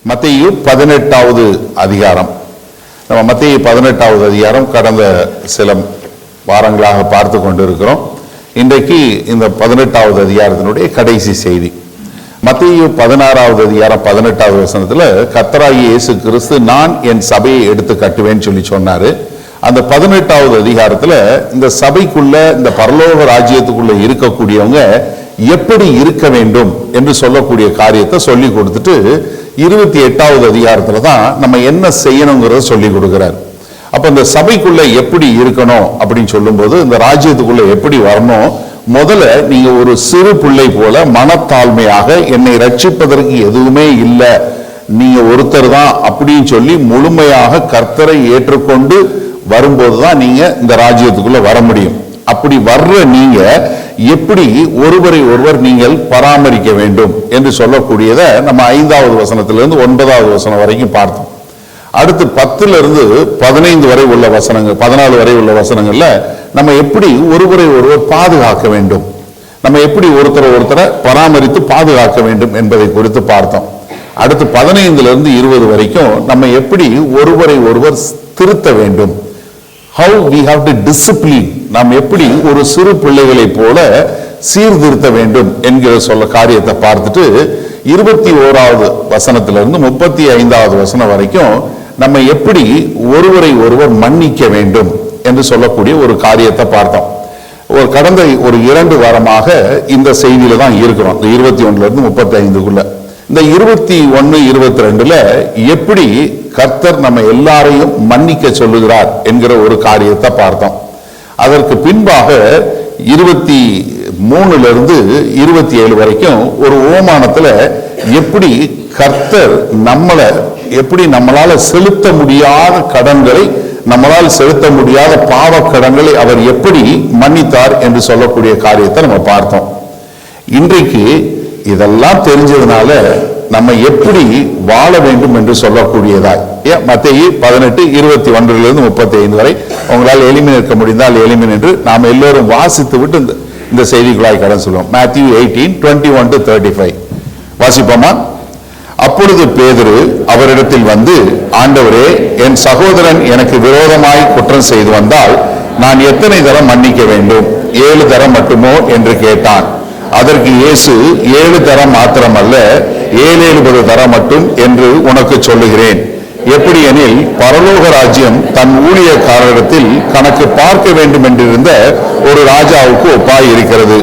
மத்தேயு 18வது அதிகாரம். நம்ம மத்தேயு 18வது அதிகாரம் கடந்த சில வாரங்களாக பார்த்து கொண்டிருக்கிறோம். இன்றைக்கு இந்த 18வது அதிகாரத்தினுடைய கடைசி செய்தி. மத்தேயு 16வது அதிகாரம் 18வது வசனத்துல கர்த்தராகிய இயேசு கிறிஸ்து நான் என் சபையை எடுத்து கட்டுவேன்னு சொல்லி சொன்னாரு. அந்த 18வது அதிகாரத்துல இந்த சபைக்குள்ள, இந்த பரலோக ராஜ்யத்துக்குள்ள இருக்கக்கூடியவங்க எப்படி இருக்க வேண்டும் என்று சொல்லக்கூடிய காரியத்தை சொல்லி கொடுத்துட்டு 28வது அதிகாரத்துல தான் நம்ம என்ன செய்யணுங்கிறத சொல்லி கொடுக்கிறார். அப்ப இந்த சபைக்குள்ள எப்படி இருக்கணும் அப்படின்னு சொல்லும்போது, இந்த ராஜ்யத்துக்குள்ள எப்படி வரணும், முதல்ல நீங்க ஒரு சிறு பிள்ளை போல மனத்தாழ்மையாக என்னை ரட்சிப்பதற்கு எதுவுமே இல்லை, நீங்க ஒருத்தர் தான் அப்படின்னு சொல்லி முழுமையாக கர்த்தரை ஏற்றுக்கொண்டு வரும்போதுதான் நீங்க இந்த ராஜ்யத்துக்குள்ள வர முடியும். அப்படி வர்ற நீங்க எப்படி ஒருவரை ஒருவர் நீங்கள் பராமரிக்க வேண்டும் என்று சொல்லக்கூடியதை நம்ம 5வது வசனத்திலிருந்து 9வது வசனம் வரைக்கும் பார்த்தோம். அடுத்து 10லிருந்து 15 வரை உள்ள வசனங்கள், 14 வரை உள்ள வசனங்கள்ல நம்ம எப்படி ஒருவரை ஒருவர் பாதுகாக்க வேண்டும், நம்ம எப்படி ஒருத்தரை பராமரித்து பாதுகாக்க வேண்டும் என்பதை குறித்து பார்த்தோம். அடுத்து 15லிருந்து 20 வரைக்கும் நம்ம எப்படி ஒருவரை ஒருவர் திருத்த வேண்டும், how we have to discipline, நாம் எப்படி ஒரு சிறு பிள்ளைகளை போல சீர்திருத்த வேண்டும் என்கிற சொல்ல காரியத்தை பார்த்துட்டு 21வது வசனத்திலிருந்து 35வது வசனம் வரைக்கும் நம்ம எப்படி ஒருவரை ஒருவர் மன்னிக்க வேண்டும் என்று சொல்லக்கூடிய ஒரு காரியத்தை பார்த்தோம். கடந்த ஒரு 2 வாரமாக இந்த செய்தியில தான் இருக்கிறோம். 21லிருந்து 35க்குள்ள இந்த 21, 22ல எப்படி கர்த்தர் நம்ம எல்லாரையும் மன்னிக்க சொல்லுகிறார் என்கிற ஒரு காரியத்தை பார்த்தோம். அதற்கு பின்பாக 23லிருந்து 27 வரைக்கும் ஒரு ஓமானத்துல எப்படி கர்த்தர் நம்மளால செலுத்த முடியாத கடன்களை, நம்மளால் செலுத்த முடியாத பாவ கடன்களை அவர் எப்படி மன்னித்தார் என்று சொல்லக்கூடிய காரியத்தை நம்ம பார்த்தோம். இன்றைக்கு இதெல்லாம் தெரிஞ்சதுனால நம்ம எப்படி வாழ வேண்டும் என்று சொல்லக்கூடியதாய் மத்தேயு 18, 21லிருந்து 35 வரை உங்களால் எளிமையாக இருக்க முடிந்தால் எளிமை என்று நாம் எல்லோரும் வாசித்து விட்டு இந்த செய்திகளாய் கடன் சொல்லுவோம். Matthew 18, 21 to 35 வாசிப்போமா? அப்பொழுது பேதுரு அவரிடத்தில் வந்து, ஆண்டவரே, என் சகோதரன் எனக்கு விரோதமாய் குற்றம் செய்து வந்தால் நான் எத்தனை தரம் மன்னிக்க வேண்டும்? 7 தரம் மட்டுமோ என்று கேட்டான். அதற்கு இயேசு, 7 தரம் மாத்திரமல்ல, 770 தரம் மட்டும் என்று உனக்கு சொல்லுகிறேன். எப்படி எனில், பரலோக ராஜ்யம் தன் ஊழியக்காரரிடத்தில் கணக்கு பார்க்க வேண்டும் என்றிருந்த ஒரு ராஜாவுக்கு ஒப்பாய் இருக்கிறது.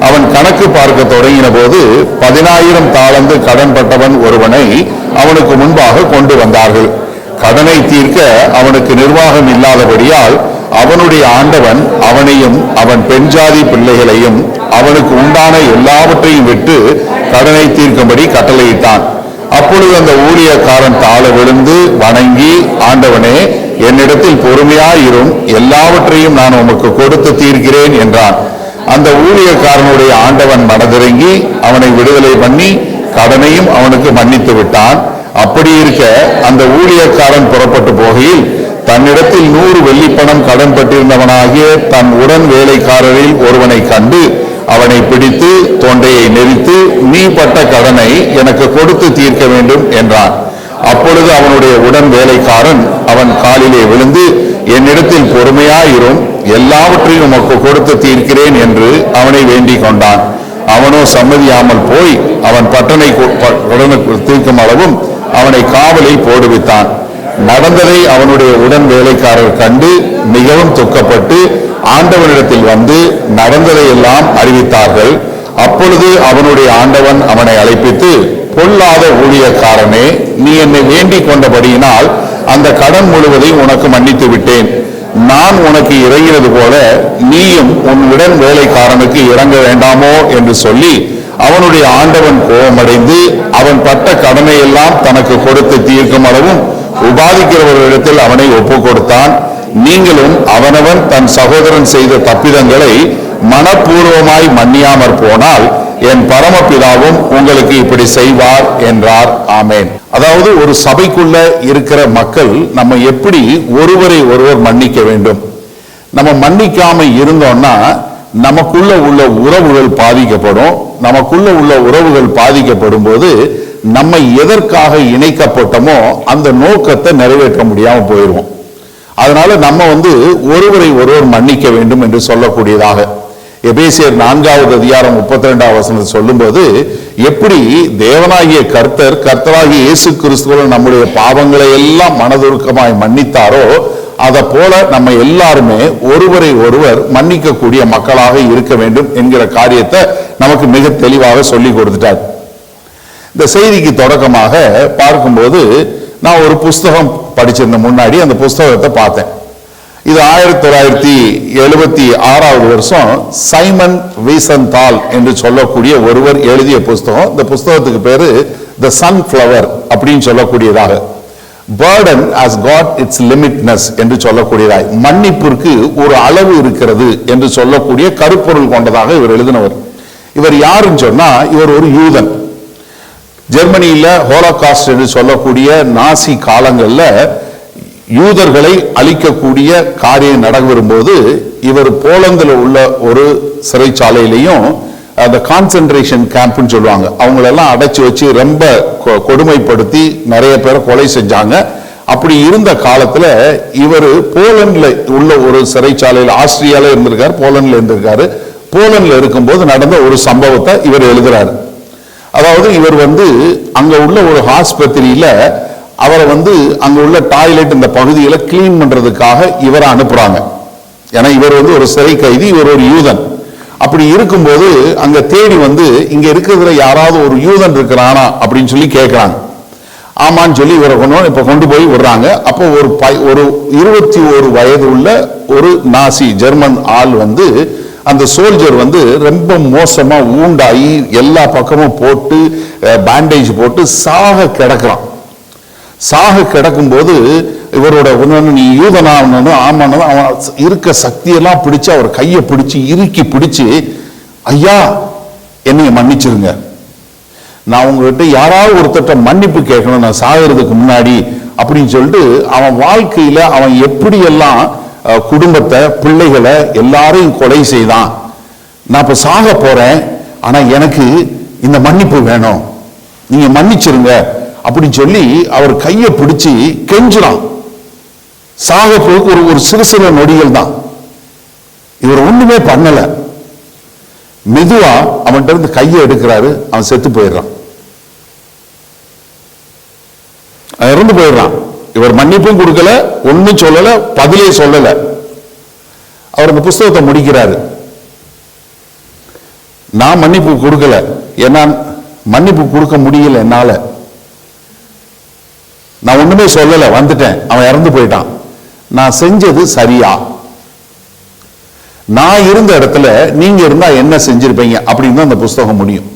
அவன் கணக்கு பார்க்க தொடங்கின போது 10,000 தாலந்து கடன் பட்டவன் ஒருவனை அவனுக்கு முன்பாக கொண்டு வந்தார்கள். கடனை தீர்க்க அவனுக்கு நிர்வாகம் இல்லாதபடியால் அவனுடைய ஆண்டவன் அவனையும் அவன் பெண் ஜாதி பிள்ளைகளையும் அவனுக்கு உண்டான எல்லாவற்றையும் விட்டு கடனை தீர்க்கும்படி கட்டளையிட்டான். அப்பொழுது அந்த ஊழியக்காரன் தாழ விழுந்து வணங்கி, ஆண்டவனே, என்னிடத்தில் பொறுமையாயிரும், எல்லாவற்றையும் நான் உமக்கு கொடுத்து தீர்க்கிறேன் என்றான். அந்த ஊழியக்காரனுடைய ஆண்டவன் மனதிறங்கி அவனை விடுதலை பண்ணி கடனையும் அவனுக்கு மன்னித்து விட்டான். அப்படி இருக்க அந்த ஊழியக்காரன் புறப்பட்டு போகையில் தன்னிடத்தில் 100 வெள்ளிப்பணம் கடன் பட்டிருந்தவனாகிய தன் உடன் வேலைக்காரரில் ஒருவனை கண்டு அவனை பிடித்து தொண்டையை நெரித்து, நீ பட்ட கடனை எனக்கு கொடுத்து தீர்க்க வேண்டும் என்றான். அப்பொழுது அவனுடைய உடன் வேலைக்காரன் அவன் காலிலே விழுந்து, என்னிடத்தில் பொறுமையாயிரும், எல்லாவற்றையும் உமக்கு கொடுத்து தீர்க்கிறேன் என்று அவனை வேண்டிக் கொண்டான். அவனோ சம்மதியாமல் போய் அவன் கடனை தீர்க்கும் அளவும் அவனை காவலில் போடுவித்தான். நடந்ததை அவனுடைய உடன் வேலைக்காரர் கண்டு மிகவும் துக்கப்பட்டு ஆண்டவனிடத்தில் வந்து நடந்ததை எல்லாம் அறிவித்தார்கள். அப்பொழுது அவனுடைய ஆண்டவன் அவனை அழைப்பித்து, பொல்லாத ஊழியக்காரனே, நீ என்னை வேண்டிக் கொண்டபடியினால் அந்த கடன் முழுவதையும் உனக்கு மன்னித்து விட்டேன். நான் உனக்கு இறங்கினது போல நீயும் உன் உடன் வேலைக்காரனுக்கு இறங்க வேண்டாமோ என்று சொல்லி அவனுடைய ஆண்டவன் கோபமடைந்து அவன் பட்ட கடனை எல்லாம் தனக்கு கொடுத்து தீர்க்கும் அளவும் உபாதிக்கிறவர்களிடத்தில் அவனை ஒப்பு கொடுத்தான். நீங்களும் அவனவன் தன் சகோதரன் செய்த தப்பிதங்களை மனப்பூர்வமாய் மன்னியாமற் போனால் என் பரமபிதாவும் உங்களுக்கு இப்படி செய்வார் என்றார். ஆமேன். அதாவது ஒரு சபைக்குள்ள இருக்கிற மக்கள் நம்ம எப்படி ஒருவரை ஒருவர் மன்னிக்க வேண்டும். நம்ம மன்னிக்காம இருந்தோம்னா நமக்குள்ள உள்ள உறவுகள் பாதிக்கப்படும். நமக்குள்ள உள்ள உறவுகள் பாதிக்கப்படும் போது நம்ம எதற்காக இணைக்கப்பட்டோமோ அந்த நோக்கத்தை நிறைவேற்ற முடியாம போயிடுவோம். அதனால நம்ம ஒருவரை ஒருவர் மன்னிக்க வேண்டும் என்று சொல்லக்கூடியதாக எபேசியர் 4வது அதிகாரம் 32வது வசனத்தை சொல்லும்போது, எப்படி தேவனாகிய கர்த்தராகிய இயேசு கிறிஸ்துவின் நம்முடைய பாவங்களை எல்லாம் மனதுருக்கமாய் மன்னித்தாரோ, அதை போல நம்ம எல்லாருமே ஒருவரை ஒருவர் மன்னிக்கக்கூடிய மக்களாக இருக்க வேண்டும் என்கிற காரியத்தை நமக்கு மிக தெளிவாக சொல்லி கொடுத்துட்டார். இந்த செய்திக்கு தொடக்கமாக பார்க்கும்போது நான் ஒரு புஸ்தகம் படிச்சிருந்த முன்னாடி அந்த புஸ்தகத்தை பார்த்தேன். இது 1976வது வருஷம் சைமன் வீசன்தால் என்று சொல்லக்கூடிய ஒருவர் எழுதிய புஸ்தகம். இந்த புஸ்தகத்துக்கு பேரு தி சன்ஃப்ளவர் அப்படின்னு சொல்லக்கூடியதாக, burden has got its limitness என்று சொல்லக்கூடியதாய், மன்னிப்பிற்கு ஒரு அளவு இருக்கிறது என்று சொல்லக்கூடிய கருப்பொருள் கொண்டதாக இவர் எழுதினவர். இவர் யாருன்னு சொன்னா, இவர் ஒரு யூதன். ஜெர்மனியில ஹோலோகாஸ்ட் என்று சொல்லக்கூடிய நாசி காலங்கள்ல யூதர்களை அழிக்கக்கூடிய காரியம் நடக்கும் போது இவர் போலந்தில் உள்ள ஒரு சிறைச்சாலையிலையும் அந்த கான்சென்ட்ரேஷன் கேம்ப்னு சொல்லுவாங்க, அவங்களெல்லாம் அடைச்சி வச்சு ரொம்ப கொடுமைப்படுத்தி நிறைய பேரை கொலை செஞ்சாங்க. அப்படி இருந்த காலத்துல இவர் போலண்ட்ல உள்ள ஒரு சிறைச்சாலையில், ஆஸ்திரியால இருந்திருக்காரு, போலண்ட்ல இருந்திருக்காரு. போலண்ட்ல இருக்கும்போது நடந்த ஒரு சம்பவத்தை இவர் எழுதுறாரு. அதாவது இவர் அங்க உள்ள ஒரு ஆஸ்பத்திரியில அவரை அங்க உள்ள டாய்லெட் இந்த பகுதியில கிளீன் பண்றதுக்காக இவரை அனுப்புறாங்க. ஏன்னா இவர் ஒரு சிறை கைதி, இவர் ஒரு யூதன். அப்படி இருக்கும்போது அங்க தேடி இங்க இருக்கிறதுல யாராவது ஒரு யூதன் இருக்கிறானா அப்படின்னு சொல்லி கேட்கிறாங்க. ஆமான்னு சொல்லி இவரை இப்ப கொண்டு போய் விடுறாங்க. அப்போ ஒரு 21 வயது உள்ள ஒரு நாசி ஜெர்மன் ஆள் அந்த சோல்ஜர் ரொம்ப மோசமா ஊண்டாகி எல்லா பக்கமும் போட்டு பேண்டேஜ் போட்டு சாக கிடக்குறான். சாக கிடக்கும் போது இவரோட நீ யூதனா ஆமானது, அவன் இருக்க சக்தியெல்லாம் பிடிச்சு அவர் கையை பிடிச்சு இறுக்கி பிடிச்சு, ஐயா என்னைய மன்னிச்சிருங்க, நான் உங்ககிட்ட யாராவது ஒருத்தட்ட மன்னிப்பு கேட்கணும் நான் சாகிறதுக்கு முன்னாடி அப்படின்னு சொல்லிட்டு அவன் வாழ்க்கையில அவன் எப்படியெல்லாம் குடும்பத்தை பிள்ளைகளை எல்லாரையும் கொலை செய்தான், நான் இப்ப சாக போறேன், ஆனா எனக்கு இந்த மன்னிப்பு வேணும், நீங்க மன்னிச்சிருங்க அப்படின்னு சொல்லி அவர் கையை பிடிச்சு கெஞ்சுறான். சாக போக்கு ஒரு சிறு நொடிகள் தான். இவர் ஒண்ணுமே பண்ணல. மெதுவா அவன்கிட்ட இருந்து கையை எடுக்கிறாரு, அவன் செத்து போயிடுறான், இறந்து போயிடுறான். இவர் மன்னிப்பும் கொடுக்கல, ஒன்னும் சொல்லல, பதிலே சொல்லல. அவர் அந்த புஸ்தகத்தை முடிக்கிறாரு. நான் மன்னிப்பு கொடுக்கல, ஏன்னா மன்னிப்பு கொடுக்க முடியல என்னால, நான் ஒண்ணுமே சொல்லல, வந்துட்டேன், அவன் இறந்து போயிட்டான், நான் செஞ்சது சரியா, நான் இருந்த இடத்துல நீங்க இருந்தா என்ன செஞ்சிருப்பீங்க அப்படின்னு அந்த புஸ்தகம் முடியும்.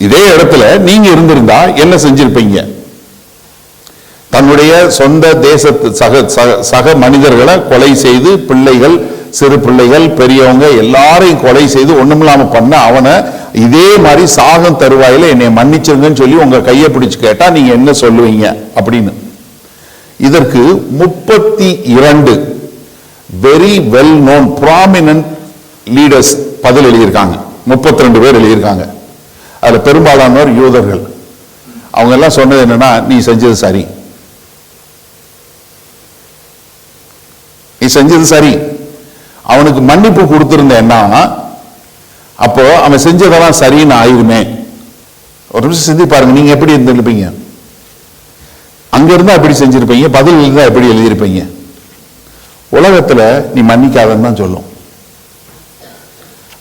இதே இடத்துல நீங்க இருந்திருந்தா என்ன செஞ்சிருப்பீங்க? தன்னுடைய சொந்த தேசத்து சக மனிதர்களை கொலை செய்து, பிள்ளைகள், சிறு பிள்ளைகள், பெரியவங்க எல்லாரையும் கொலை செய்து ஒண்ணுமில்லாம பண்ண அவனை இதே மாதிரி சாகம் தருவாயில என்னை மன்னிச்சிருங்கன்னு சொல்லி உங்க கையை பிடிச்சு கேட்டா நீங்க என்ன சொல்லுவீங்க அப்படின்னு. இதற்கு 32 very well known prominent leaders பதில் எழுதியிருக்காங்க. 32 பேர் எழுதியிருக்காங்க. அதுல பெரும்பாலானோர் யூதர்கள். அவங்க எல்லாம் சொன்னது என்னன்னா, நீ செஞ்சது சரி, நீ செஞ்சது சரி. அவனுக்கு மன்னிப்பு கொடுத்திருந்தேன்னா அப்போ அவன் செஞ்சதெல்லாம் சரின்னு ஆயிருமே. ஒரு நிமிஷம் சிந்தி பாருங்க, நீங்க எப்படி இருந்திருப்பீங்க? அங்க இருந்தா எப்படி செஞ்சிருப்பீங்க? பதில் இருந்தா எப்படி எழுதியிருப்பீங்க? உலகத்துல நீ மன்னிக்காதன்னு தான் சொல்லும்.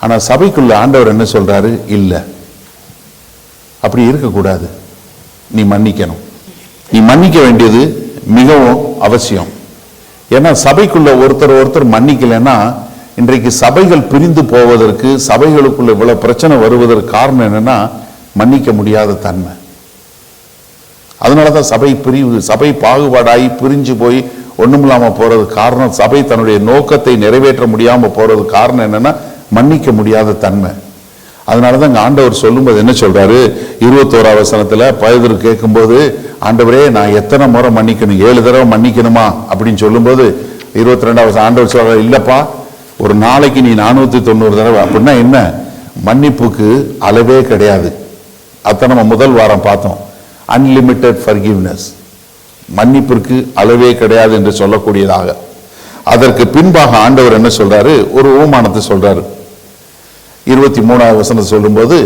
ஆனா சபைக்குள்ள ஆண்டவர் என்ன சொல்றாரு? இல்ல, அப்படி இருக்கக்கூடாது, நீ மன்னிக்கணும். நீ மன்னிக்க வேண்டியது மிகவும் அவசியம். ஏன்னா சபைக்குள்ள ஒருத்தர் மன்னிக்கலைன்னா இன்றைக்கு சபைகள் பிரிந்து போவதற்கு, சபைகளுக்குள்ள இவ்வளவு பிரச்சனை வருவதற்கு காரணம் என்னன்னா மன்னிக்க முடியாத தன்மை. அதனாலதான் சபை பிரிவு, சபை பாகுபாடாகி பிரிஞ்சு போய் ஒண்ணுமில்லாம போறது காரணம், சபை தன்னுடைய நோக்கத்தை நிறைவேற்ற முடியாம போறது காரணம் என்னன்னா மன்னிக்க முடியாத தன்மை. அதனாலதான் இங்க ஆண்டவர் சொல்லும்போது என்ன சொல்றாரு? 21வது வசனத்துல பேதுரு கேட்கும்போது, ஆண்டவரே நான் எத்தனை முறை மன்னிக்கணும்? 7 தடவை மன்னிக்கணுமா அப்படின்னு சொல்லும்போது 22வது ஆண்டவர் சொல்றாரு, இல்லப்பா, ஒரு நாளைக்கு நீ 490 தடவை. அப்படின்னா என்ன? மன்னிப்புக்கு அளவே கிடையாது. அதான் நம்ம முதல் வாரம் பார்த்தோம். அன்லிமிட்டெட் ஃபர்கிவ்னஸ், மன்னிப்பிற்கு அளவே கிடையாது என்று சொல்லக்கூடியதாக. அதற்கு பின்பாக ஆண்டவர் என்ன சொல்றாரு? ஒரு உவமானத்தை சொல்றாரு. 23வது வசனத்தை சொல்லும்போது,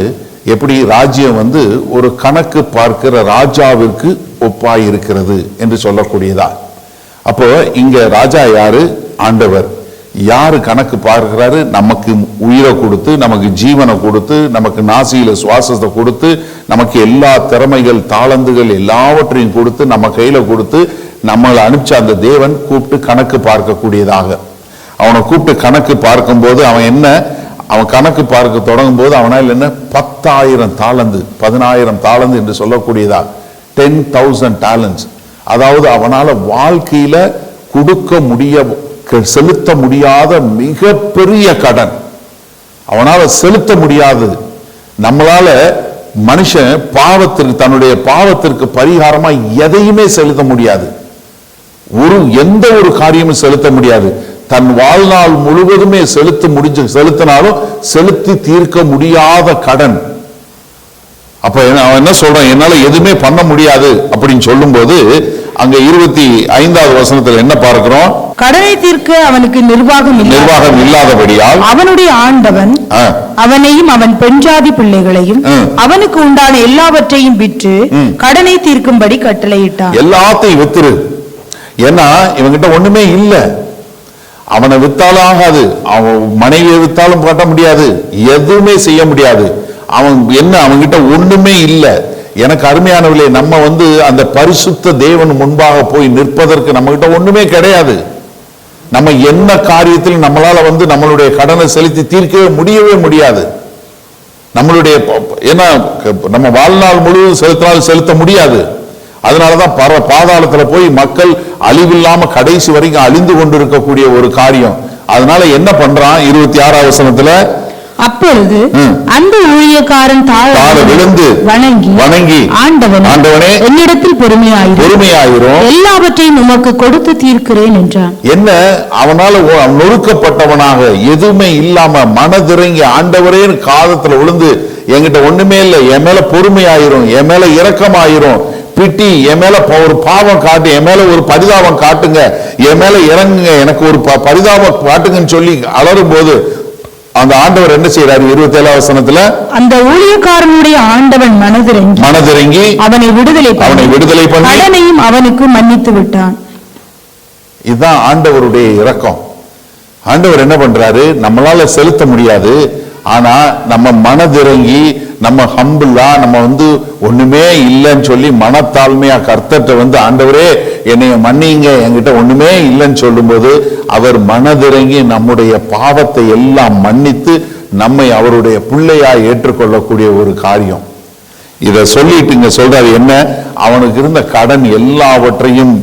எப்படி ராஜ்யம் ஒரு கணக்கு பார்க்கிற ராஜாவிற்கு ஒப்பாய் இருக்கிறது என்று சொல்லக்கூடியதா. அப்போ இங்க ராஜா யாரு? ஆண்டவர். யாரு கணக்கு பார்க்கிறாரு? நமக்கு உயிரை கொடுத்து, நமக்கு ஜீவனை கொடுத்து, நமக்கு நாசியில சுவாசத்தை கொடுத்து, நமக்கு எல்லா திறமைகள், தாளந்துகள் எல்லாவற்றையும் கொடுத்து, நம்ம கையில கொடுத்து நம்மளை அனுப்பிச்ச அந்த தேவன் கூப்பிட்டு கணக்கு பார்க்கக்கூடியதாக. அவனை கூப்பிட்டு கணக்கு பார்க்கும்போது அவன் கணக்கு பார்க்க தொடங்கும் போது அவனால் என்ன 10,000 தாளந்து, 10,000 தாளந்து என்று சொல்லக்கூடியதா, 10,000 talents. அதாவது அவனால வாழ்க்கையில செலுத்த முடியாத மிகப்பெரிய கடன், அவனால செலுத்த முடியாது. நம்மளால மனுஷன் தன்னுடைய பாவத்திற்கு பரிகாரமா எதையுமே செலுத்த முடியாது. எந்த ஒரு காரியமும் செலுத்த முடியாது. தன் வாழ்நாள் முழுவதுமே செலுத்தினாலும் செலுத்தி தீர்க்க முடியாத கடன். அப்ப அவன் என்ன சொல்றான்? என்னால எதுவுமே பண்ண முடியாது அப்படின்னு சொல்லும் போது, அங்க 25வது வசனத்தில் என்ன பார்க்கிறோம்? கடனை தீர்க்க அவனுக்கு நிர்வாகம் இல்லாதபடியால் அவனுடைய ஆண்டவன் அவனையும் அவன் பெண்ஜாதி பிள்ளைகளையும் அவனுக்கு உண்டான எல்லாவற்றையும் விற்று கடனை தீர்க்கும்படி கட்டளையிட்டான். எல்லாத்தையும் வித்துரு, ஏன்னா இவங்கிட்ட ஒண்ணுமே இல்ல. அவனை வித்தாலும் ஆகாது, அவன் மனைவியை வித்தாலும் கட்ட முடியாது, எதுவுமே செய்ய முடியாது. அவன்கிட்ட ஒண்ணுமே இல்லை. எனக்கு அருமையானவர்களே, நம்ம அந்த பரிசுத்த தேவன் முன்பாக போய் நிற்பதற்கு நம்ம கிட்ட ஒண்ணுமே கிடையாது. நம்ம என்ன காரியத்தில் நம்மளால நம்மளுடைய கடனை செலுத்தி தீர்க்கவே முடியவே முடியாது. நம்மளுடைய நம்ம வாழ்நாள் முழுவதும் செலுத்தினாலும் செலுத்த முடியாது. அதனாலதான் பாதாளத்துல போய் மக்கள் அழிவில்லாம கடைசி வரைக்கும் அழிந்து கொண்டிருக்கக்கூடிய ஒரு காரியம். அதனால என்ன பண்றான்? 26வது வசனத்துல, அப்பொழுது அந்த ஊழியக்காரன் தாழ விழுந்து வணங்கி ஆண்டவனே, என்னிடத்தில் பொறுமையாயிரும், எல்லாவற்றையும் உமக்கு கொடுத்து தீர்க்கிறேன் என்றான். என்ன, அவனால நொறுக்கப்பட்டவனாக எதுவுமே இல்லாம மனதிறங்கி ஆண்டவரே காதத்துல விழுந்து, என்கிட்ட ஒண்ணுமே இல்லை, என் மேல பொறுமையாயிரும், என் மேல இரக்கமாயிரும், பிட்டி என் மேல ஒரு பாவம் காட்டு, என் மேல ஒரு பரிதாபம் காட்டுங்க, என் மேல இறங்குங்க, எனக்கு ஒரு பரிதாபம் காட்டுங்கன்னு சொல்லி அலறும் போது அந்த ஆண்டவர் என்ன செய்யறாரு? 27வது வசனத்துல, அந்த ஊழியக்காரனுடைய ஆண்டவன் மனதிறங்கி அவனை விடுதலை பண்ணி கடனையும் அவனுக்கு மன்னித்து விட்டான். இதுதான் ஆண்டவருடைய இரக்கம். ஆண்டவர் என்ன பண்றாரு? நம்மளால செலுத்த முடியாது, ஆனா நம்ம மனதிறங்கி நம்ம ஹம்பிளா நம்ம ஒண்ணுமே இல்லைன்னு சொல்லி மனத்தாழ்மையா கர்த்தர்ட்ட ஆண்டவரே என்னைய மன்னிங்க, என்கிட்ட ஒண்ணுமே இல்லைன்னு சொல்லும் போது அவர் மனதிறங்கி நம்முடைய பாவத்தை எல்லாம் மன்னித்து நம்மை அவருடைய பிள்ளையா ஏற்றுக்கொள்ளக்கூடிய ஒரு காரியம். இத சொல்லிட்டு இங்க சொல்றாரு என்ன, அவனுக்கு இருந்த கடன் எல்லாவற்றையும்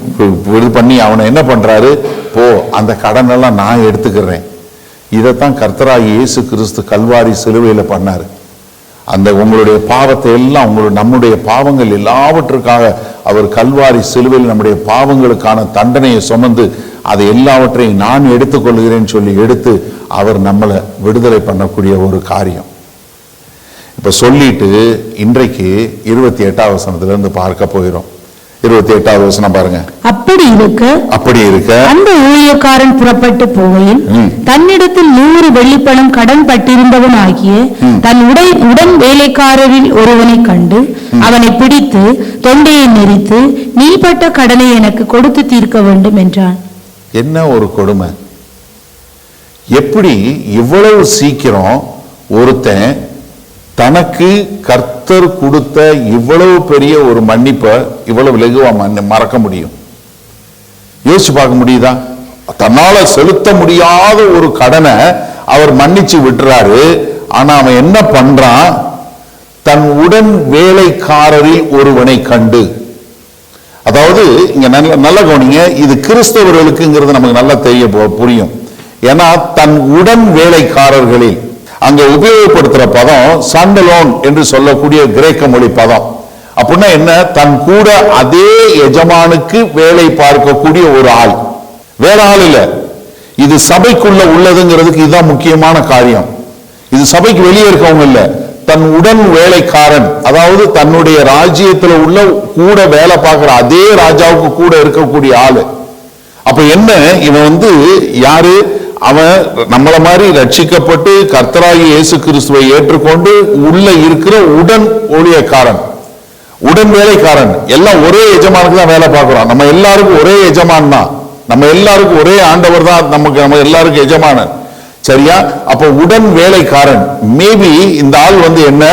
இது பண்ணி அவனை என்ன பண்றாரு? போ, அந்த கடன் எல்லாம் நான் எடுத்துக்கிறேன். இதைத்தான் கர்த்தராகிய இயேசு கிறிஸ்து கல்வாரி சிலுவையில பண்ணாரு. அந்த உங்களுடைய பாவத்தை எல்லாம் நம்முடைய பாவங்கள் எல்லாவற்றுக்காக அவர் கல்வாரி சிலுவையில் நம்முடைய பாவங்களுக்கான தண்டனையை சுமந்து அதை எல்லாவற்றையும் நான் எடுத்துக்கொள்கிறேன்னு சொல்லி எடுத்து அவர் நம்மளை விடுதலை பண்ணக்கூடிய ஒரு காரியம். இப்ப சொல்லிட்டு இன்றைக்கு 28வது வசனத்துல இருந்து பார்க்க போகிறோம். 28வது வசனம் பாருங்க. அப்படி இருக்க அந்த ஊழியக்காரன் புறப்பட்டு போகையில் தன்னிடத்தில் 100 வெள்ளிப்பணம் கடன் பட்டிருந்தவன் ஆகிய தன் உடன் வேலைக்காரரில் ஒருவனை கண்டு அவனை பிடித்து தொண்டையை நெரித்து, நீ பட்ட கடனை எனக்கு கொடுத்து தீர்க்க வேண்டும் என்றான். என்ன ஒரு கொடுமை! எப்படி இவ்வளவு சீக்கிரம் ஒருத்தன் தனக்கு கர்த்தர் கொடுத்த இவ்வளவு பெரிய ஒரு மன்னிப்பை இவ்வளவு லகுவா மறக்க முடியும்? யோசிச்சு பார்க்க முடியுதா? தன்னால செலுத்த முடியாத ஒரு கடனை அவர் மன்னிச்சு விட்டுறாரு. ஆனா அவன் என்ன பண்றான்? தன் உடன் வேலைக்காரரில் ஒருவனை கண்டு, அதாவது இங்க நல்ல கவனிங்க, இது கிறிஸ்தவர்களுக்குங்கிறது நமக்கு நல்லா தெரிய புரியும். ஏன்னா தன் உடன் வேலைக்காரர்களில் அங்க உபயோகப்படுத்துற பதம் சாண்டலோன் என்று சொல்லக்கூடிய கிரேக்க மொழி பதம். அப்படின்னா என்ன? தன் கூட அதே எஜமானுக்கு வேலை பார்க்கக்கூடிய ஒரு ஆள், வேற ஆள் இல்ல. இது சபைக்குள்ள உள்ளதுங்கிறதுக்கு இதுதான் முக்கியமான காரியம். இது சபைக்கு வெளியே இருக்கவங்க இல்ல, தன் உடன் வேலைக்காரன், அதாவது தன்னுடைய ராஜ்யத்துல உள்ள கூட வேலை பார்க்கிற அதே ராஜாவுக்கு கூட இருக்கக்கூடிய ஆளு. அப்ப என்ன, இவன் யாரு, அவன் நம்மள மாதிரி ரட்சிக்கப்பட்டு கர்த்தராகிய இயேசு கிறிஸ்துவை ஏற்றுக்கொண்டு உள்ள இருக்கிற உடன் ஊழியக்காரன், உடன் வேலைக்காரன். எல்லாம் ஒரே எஜமானுக்கு தான் வேலை பார்க்கிறோம். நம்ம எல்லாருக்கும் ஒரே எஜமான் தான், நம்ம எல்லாருக்கும் ஒரே ஆண்டவர் தான் நம்ம எல்லாருக்கும் எஜமானன். சரியா? அப்ப உடன் வேலைக்காரன். மேபி இந்த ஆள் என்ன,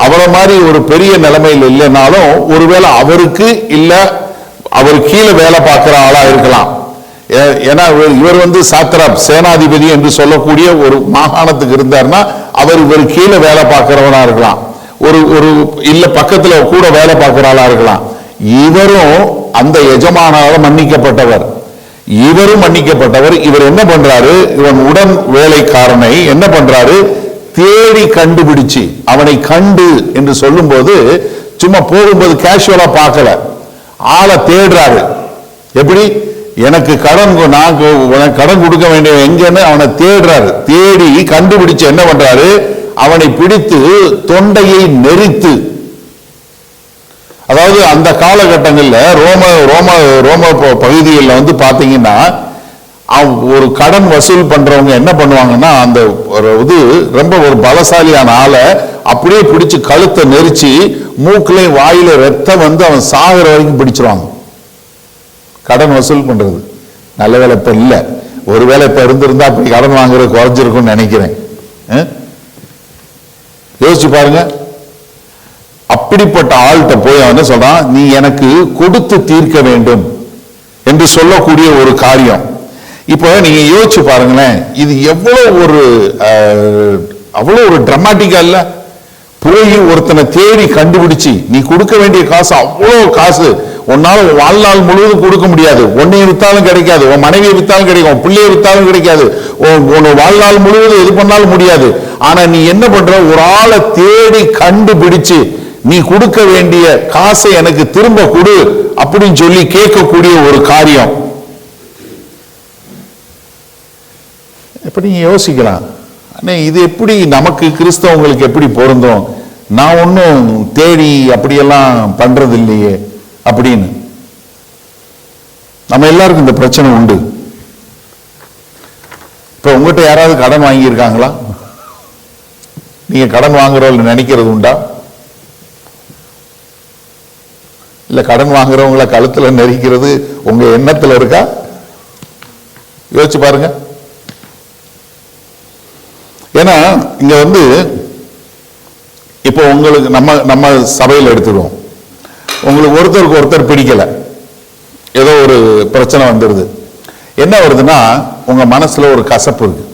அவரை மாதிரி ஒரு பெரிய நிலைமையில் இல்லைனாலும் ஒருவேளை அவருக்கு இல்ல அவர் கீழே வேலை பார்க்கிற ஆளா இருக்கலாம். ஏன்னா இவர் சாத்ராப், சேனாதிபதி என்று சொல்லக்கூடிய ஒரு மாகாணத்துக்கு இருந்தார்னா அவர் இவர் கீழே வேலை பார்க்கிறவனா இருக்கலாம். ஒரு இல்ல பக்கத்துல கூட வேலை பார்க்கிற ஆளா இருக்கலாம். இவரும் அந்த எஜமானால மன்னிக்கப்பட்டவர், இவரும் மன்னிக்கப்பட்டவர். இவர் என்ன பண்றாரு, இவன் உடன் வேலைக்காரனை என்ன பண்றாரு, தேடி கண்டுபிடிச்சு, அவனை கண்டு என்று சொல்லும் போது சும்மா போகும்போது கேஷுவலா பார்க்கல, ஆளை தேடுறாரு. எப்படி, எனக்கு கடன், நான் கடன் கொடுக்க வேண்டிய எங்கன்னு அவனை தேடுறாரு. தேடி கண்டுபிடிச்சு என்ன பண்றாரு, அவனை பிடித்து தொண்டையை நெரித்து, அதாவது அந்த காலகட்டங்களில் ரோம பகுதியில் பாத்தீங்கன்னா ஒரு கடன் வசூல் பண்றவங்க என்ன பண்ணுவாங்கன்னா, அந்த ரொம்ப ஒரு பலசாலியான ஆளை அப்படியே பிடிச்சு கழுத்தை நெரிச்சு மூக்குல வாயில ரத்தம் அவன் சாகுற வரைக்கும் பிடிச்சிருவாங்க. கடன் வசூல் பண்றது. நல்ல வேலை இப்ப இல்ல, ஒருவேளை இப்ப இருந்திருந்தா அப்படி கடன் வாங்குறது குறைஞ்சிருக்கும்னு நினைக்கிறேன். யோசிச்சு பாருங்க. அப்படிப்பட்ட ஆள்கிட்ட போய் அவன் சொல்றான், நீ எனக்கு கொடுத்து தீர்க்க வேண்டும் என்று சொல்லக்கூடிய ஒரு காரியம். இப்போ நீங்க யோசிச்சு பாருங்களேன், இது அவ்வளவு ஒரு டிராமாட்டிக்கா இல்ல? போய் ஒருத்தனை தேடி கண்டுபிடிச்சு நீ கொடுக்க வேண்டிய காசு, அவ்வளவு காசு உன்னால வாழ்நாள் முழுவதும் கொடுக்க முடியாது. உன்னைய வித்தாலும் கிடைக்காது, உன் மனைவியை வித்தாலும் கிடைக்கும், உன் பிள்ளையை வித்தாலும் கிடைக்காது, உன் வாழ்நாள் முழுவதும் எது பண்ணாலும் முடியாது. ஆனா நீ என்ன பண்ற, ஒரு ஆளை தேடி கண்டுபிடிச்சு நீ கொடுக்க வேண்டிய காசை எனக்கு திரும்ப கொடு அப்படின்னு சொல்லி கேட்கக்கூடிய ஒரு காரியம். எப்படி நீங்க யோசிக்கலாம், இது எப்படி நமக்கு கிறிஸ்தவங்களுக்கு எப்படி பொருந்தும்? நான் ஒன்னும் தேடி அப்படியெல்லாம் பண்றது இல்லையே அப்படின்னு. நம்ம எல்லாருக்கும் இந்த பிரச்சனை உண்டு. இப்ப உங்ககிட்ட யாராவது கடன் வாங்கியிருக்காங்களா? நீங்க கடன் வாங்குறவங்க நினைக்கிறது உண்டா? இல்ல கடன் வாங்குறவங்கள கழுத்துல நெரிக்கிறது உங்க எண்ணத்துல இருக்கா? யோசிச்சு பாருங்க. ஏன்னா இங்க இப்போ உங்களுக்கு நம்ம சபையில் எடுத்துடுவோம், உங்களுக்கு ஒருத்தருக்கு ஒருத்தர் பிடிக்கல, ஏதோ ஒரு பிரச்சனை வந்துடுது. என்ன வருதுன்னா, உங்க மனசுல ஒரு கசப்பு இருக்கு,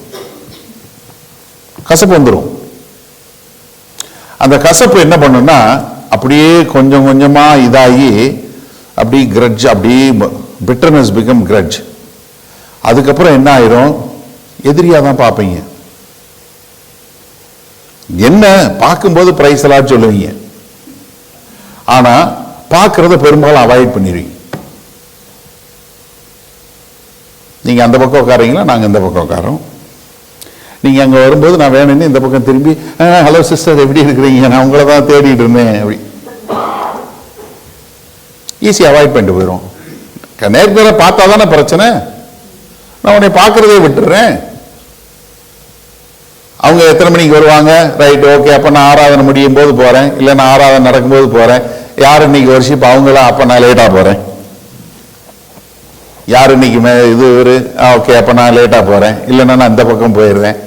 கசப்பு வந்துடும். அந்த கசப்பு என்ன பண்ணுன்னா, அப்படியே கொஞ்சம் கொஞ்சமா இதாகி அப்படி கிரட்ஜ், அப்படி பிட்டர்னஸ் பிகம் கிரட்ஜ். அதுக்கப்புறம் என்ன ஆயிரும், எதிரியா தான் பார்ப்பீங்க. என்ன பார்க்கும்போது பிரைஸ் எல்லாம் சொல்லுவீங்க, ஆனா பார்க்கறத பெரும்பாலும் அவாய்ட் பண்ணிடுவீங்க. நீங்க அந்த பக்கம் உட்காரீங்களா, நாங்க இந்த பக்கம் உட்காரோம். நீங்க அங்க வரும்போது நான் வேணும்னு இந்த பக்கம் திரும்பி, ஹலோ சிஸ்டர் எப்படி இருக்கிறீங்க, நான் உங்களை தான் தேடிட்டு இருந்தேன், அப்படி ஈஸி அவாய்ட் பண்ணிட்டு போயிடும். நேர்மையில பார்த்தா தானே பிரச்சனை, நான் உன்னை பார்க்கறதே விட்டுறேன். அவங்க எத்தனை மணிக்கு வருவாங்க, ரைட் ஓகே, அப்ப நான் ஆராதனை முடியும் போது போறேன், இல்ல நான் ஆராதனை நடக்கும்போது போறேன். யார் இன்னைக்கு வருஷம், இப்ப அவங்களாம், அப்ப நான் லேட்டா போறேன். யார் இன்னைக்கு இது ஒரு ஓகே, அப்ப நான் லேட்டா போறேன், இல்லைன்னா நான் இந்த பக்கம் போயிடுறேன்.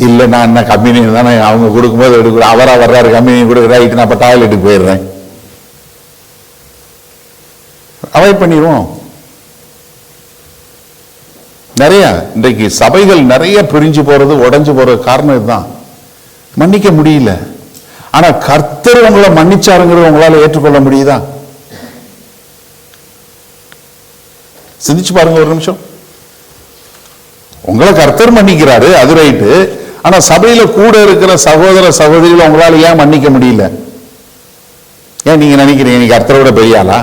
இல்ல நான் என்ன கம்யூனியன் தானே அவங்க கொடுக்கும்போது எடுக்க, அவரா வர்றாரு கம்யூனியன் கொடுக்க, ரைட் நான் அப்ப டாய்லெட்டுக்கு போயிடுறேன். அவாய்ட் பண்ணிடுவோம். நிறைய இன்றைக்கு சபைகள் நிறைய பிரிஞ்சு போறது, உடைஞ்சு போறது காரணம் இதுதான். மன்னிக்க முடியல. ஆனா கர்த்தர் உங்களை மன்னிச்சாருங்கிறது உங்களால ஏற்றுக்கொள்ள முடியுதா? சிந்திச்சு பாருங்க ஒரு நிமிஷம். உங்களை கர்த்தர் மன்னிக்கிறாரு, அது ரைட்டு. ஆனா சபையில கூட இருக்கிற சகோதர சகோதரிகளை உங்களால ஏன் மன்னிக்க முடியல? ஏன் நீங்க நினைக்கிறீங்க நீங்க கர்த்தரோட பெரிய ஆளா?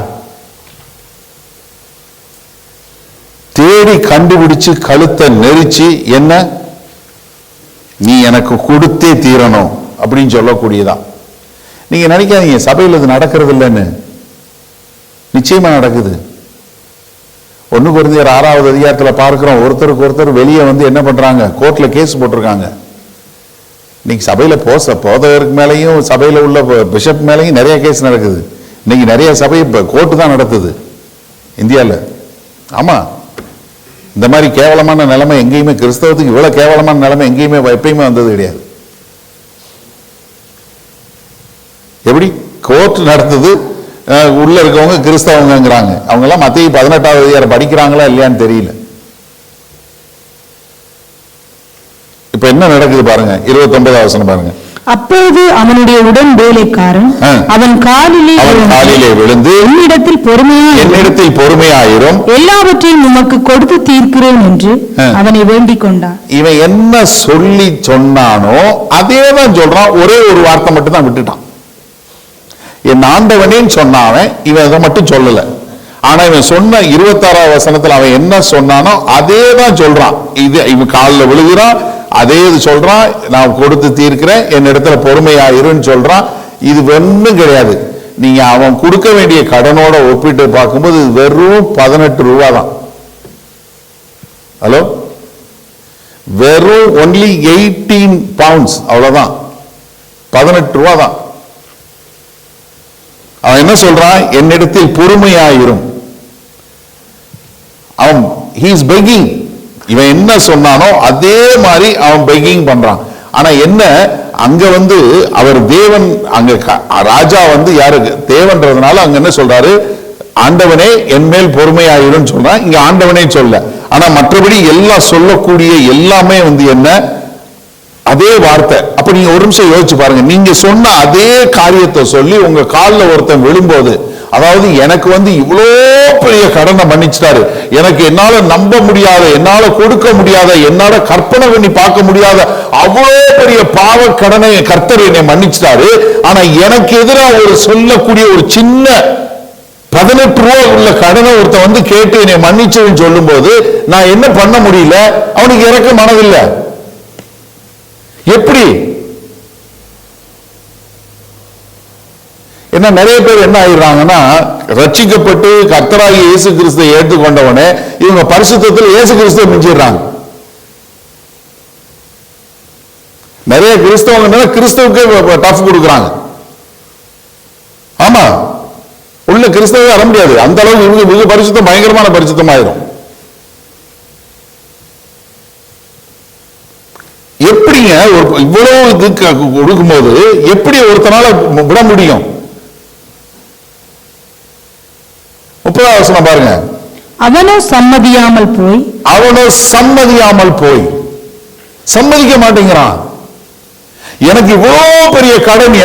தேடி கண்டுபிடிச்சு கழுத்தை நெரிச்சு என்ன நீ எனக்கு கொடுத்தே தீரணும் அப்படின்னு சொல்லக்கூடியதான். நீங்க நினைக்காதீங்க சபையில் இது நடக்கிறது இல்லைன்னு, நிச்சயமா நடக்குது. 1 கொரிந்தியர் 6வது அதிகாரத்தில் பார்க்கிறோம், ஒருத்தருக்கு ஒருத்தர் வெளியே வந்து என்ன பண்றாங்க, கோர்ட்ல கேஸ் போட்டிருக்காங்க. இன்னைக்கு சபையில போதகருக்கு மேலையும் சபையில உள்ள பிஷப் மேலையும் நிறைய கேஸ் நடக்குது. இன்னைக்கு நிறைய சபை கோர்ட்டு தான் நடத்துது இந்தியாவில். ஆமா, இந்த மாதிரி கேவலமான நிலைமை எங்கேயுமே, கிறிஸ்தவத்துக்கு இவ்வளவு கேவலமான நிலைமை எங்கேயுமே எப்பயுமே வந்தது கிடையாது. எப்படி கோர்ட் நடத்துது, உள்ள இருக்கவங்க கிறிஸ்தவங்கிறாங்க. அவங்க எல்லாம் மத்திய 18வது அதிகாரம் படிக்கிறாங்களா இல்லையான்னு தெரியல. இப்ப என்ன நடக்குது பாருங்க, 29வது வசனம் பாருங்க. அப்போது அவனுடைய உடன் வேலைக்காரன் அவன் காலிலே விழுந்து என்னிடத்தில் பொறுமையாயிரும், எல்லாவற்றையும் உமக்கு கொடுத்து தீர்க்கிறேன் என்று அவனை வேண்டிக் கொண்டான். இவன் என்ன சொல்லி சொன்னானோ அதே தான் சொல்றான், ஒரே ஒரு வார்த்தை மட்டும் தான் விட்டுட்டான். என் ஆண்டவனேன்னு சொன்னான், இவன் அதை மட்டும் சொல்லல. ஆனா இவன் சொன்ன 26வது வசனத்துல அவன் என்ன சொன்னானோ அதே தான் சொல்றான். இது இவன் காலில் விழுகிறான், அதே இது சொல்றான், நான் கொடுத்து தீர்க்கிறேன், என் இடத்துல பொறுமையாயிருன்னு சொல்றான். இது ஒன்றும் கிடையாது. நீங்க அவன் கொடுக்க வேண்டிய கடனோட ஒப்பிட்டு பார்க்கும்போது வெறும் 18 ரூபா தான். ஹலோ, வெறும் ஒன்லி 18 பவுண்ட்ஸ், அவ்வளவுதான், 18 ரூபா தான். அவன் என்ன சொல்றான், என்னிடத்தில் பொறுமையாயிரும். அவன் he is begging. இவன் என்ன சொன்னானோ அதே மாதிரி அவன் பெக்கிங் பண்றான். ஆனா என்ன, அங்க வந்து அவர் தேவன், அங்க ராஜா வந்து யாருக்கு தேவன்றதுனால அங்க என்ன சொல்றாரு, ஆண்டவனே என் மேல் பொறுமையாயிரும் சொல்றான். இங்க ஆண்டவனே சொல்ல, ஆனா மற்றபடி எல்லாம் சொல்லக்கூடிய எல்லாமே வந்து என்ன, அதே வார்த்தை. அப்ப நீங்க ஒரு நிமிஷம் யோசிச்சு பாருங்க, நீங்க சொன்ன அதே காரியத்தை சொல்லி உங்க காலில் ஒருத்தன் விழும்போது, அதாவது எனக்கு வந்து இவ்வளோ பெரிய கடனை மன்னிச்சிட்டாரு, எனக்கு என்னால நம்ப முடியாத, என்னால கொடுக்க முடியாத, என்னால கற்பனை பண்ணி பார்க்க முடியாத அவ்வளோ பெரிய பாவ கடனை கர்த்தர் என்னை மன்னிச்சிட்டாரு. ஆனா எனக்கு எதிராக ஒரு சொல்லக்கூடிய ஒரு சின்ன 18 ரூபா உள்ள கடனை ஒருத்தன் வந்து கேட்டு என்னை மன்னிச்சதுன்னு சொல்லும் போது நான் என்ன பண்ண முடியல, அவனுக்கு இறக்க மனதில்லை. எப்படி? என்ன நிறைய பேர் என்ன ஆயிடுறாங்கன்னா, ரட்சிக்கப்பட்டு கர்த்தராகி இயேசு கிறிஸ்துவை ஏற்றுக்கொண்டவனே இவங்க பரிசுத்தத்தில் இயேசு கிறிஸ்துவை மிஞ்சிடுறாங்க. நிறைய கிறிஸ்தவங்க கிறிஸ்தவுக்கு டஃப் கொடுக்குறாங்க. ஆமா, உள்ள கிறிஸ்தவ வர முடியாது, அந்த அளவுக்கு இவங்க மிக பரிசுத்தம், பயங்கரமான பரிசுத்தம் ஆயிரும். எப்படிங்க இவ்வளவு கொடுக்கும்போது எப்படி ஒருத்தனால விட முடியும்? 30வது வசனம் பாருங்க. அவனோ சம்மதியாமல் போய் சம்மதிக்க மாட்டேங்கிறான். எனக்கு இவ்வளவு பெரிய கடன்,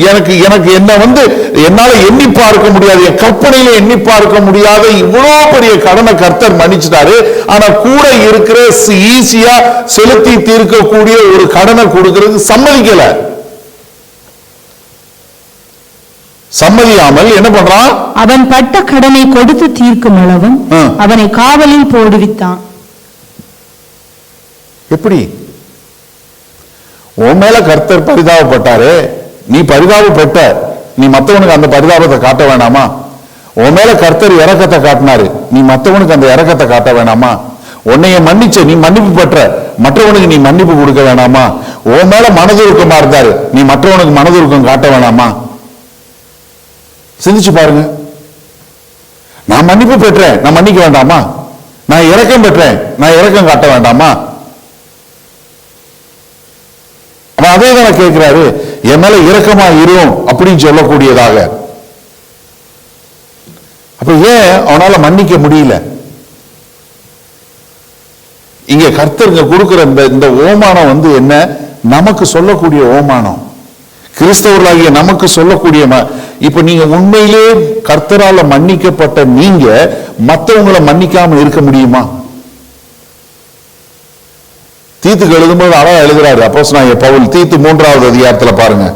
எனக்கு என்ன வந்து என்னால எண்ணி பார்க்க முடியாது, என் கற்பனையில எண்ணி பார்க்க முடியாத இவ்வளவு பெரிய கடனை கர்த்தர் மன்னிச்சிட்டாரு. ஆனா கூட இருக்கிற ஈஸியா செலுத்தி தீர்க்கக்கூடிய ஒரு கடனை கொடுக்கிறது சம்மதிக்கல. சம்மதியாமல் என்ன பண்றான், அவன் பட்ட கடனை கொடுத்து தீர்க்கும் அளவும் அவனை காவலில் போடுவித்தான். எப்படி? உன் மேல கர்த்தர் பரிதாபப்பட்டாரு, நீ பரிதாபப்பட்ட, நீ மத்தவனுக்கு அந்த பரிதாபத்தை காட்ட வேணாமா? உன் மேல கர்த்தர் இரக்கத்தை காட்டினாரு, நீ மத்தவனுக்கு அந்த இரக்கத்தை காட்ட வேணாமா? உன்னைய மன்னிச்ச, நீ மன்னிப்பு பெற்ற, மற்றவனுக்கு நீ மன்னிப்பு கொடுக்க வேணாமா? உன் மேல மனதுருக்கமா இருந்தாரு, நீ மற்றவனுக்கு மனதுருக்கம் காட்ட வேணாமா? சிந்திச்சு பாருங்க. நான் மன்னிப்பு பெற்றேன், நான் மன்னிக்க வேண்டாமா? நான் இரக்கம் பெற்றேன், நான் இரக்கம் காட்ட வேண்டாமா? அதே தான் கேட்கிறாரு, என் மேல இரக்கமா இருக்கும் அப்படின்னு சொல்லக்கூடியதாக. அப்ப ஏன் அவனால மன்னிக்க முடியல? இங்க கர்த்தர் கொடுக்கிற இந்த ஓமானம் வந்து என்ன, நமக்கு சொல்லக்கூடிய ஓமானம், கிறிஸ்தவர்களாகிய நமக்கு சொல்லக்கூடிய. இப்ப நீங்க உண்மையிலே கர்த்தரால மன்னிக்கப்பட்ட நீங்க மற்றவங்களை மன்னிக்காம இருக்க முடியுமா? தீத்துக்கு எழுதும்போது அழகா எழுதுறாரு அப்போஸ்தலனாகிய பவுல். தீத்து 3வது அதிகாரத்துல பாருங்க,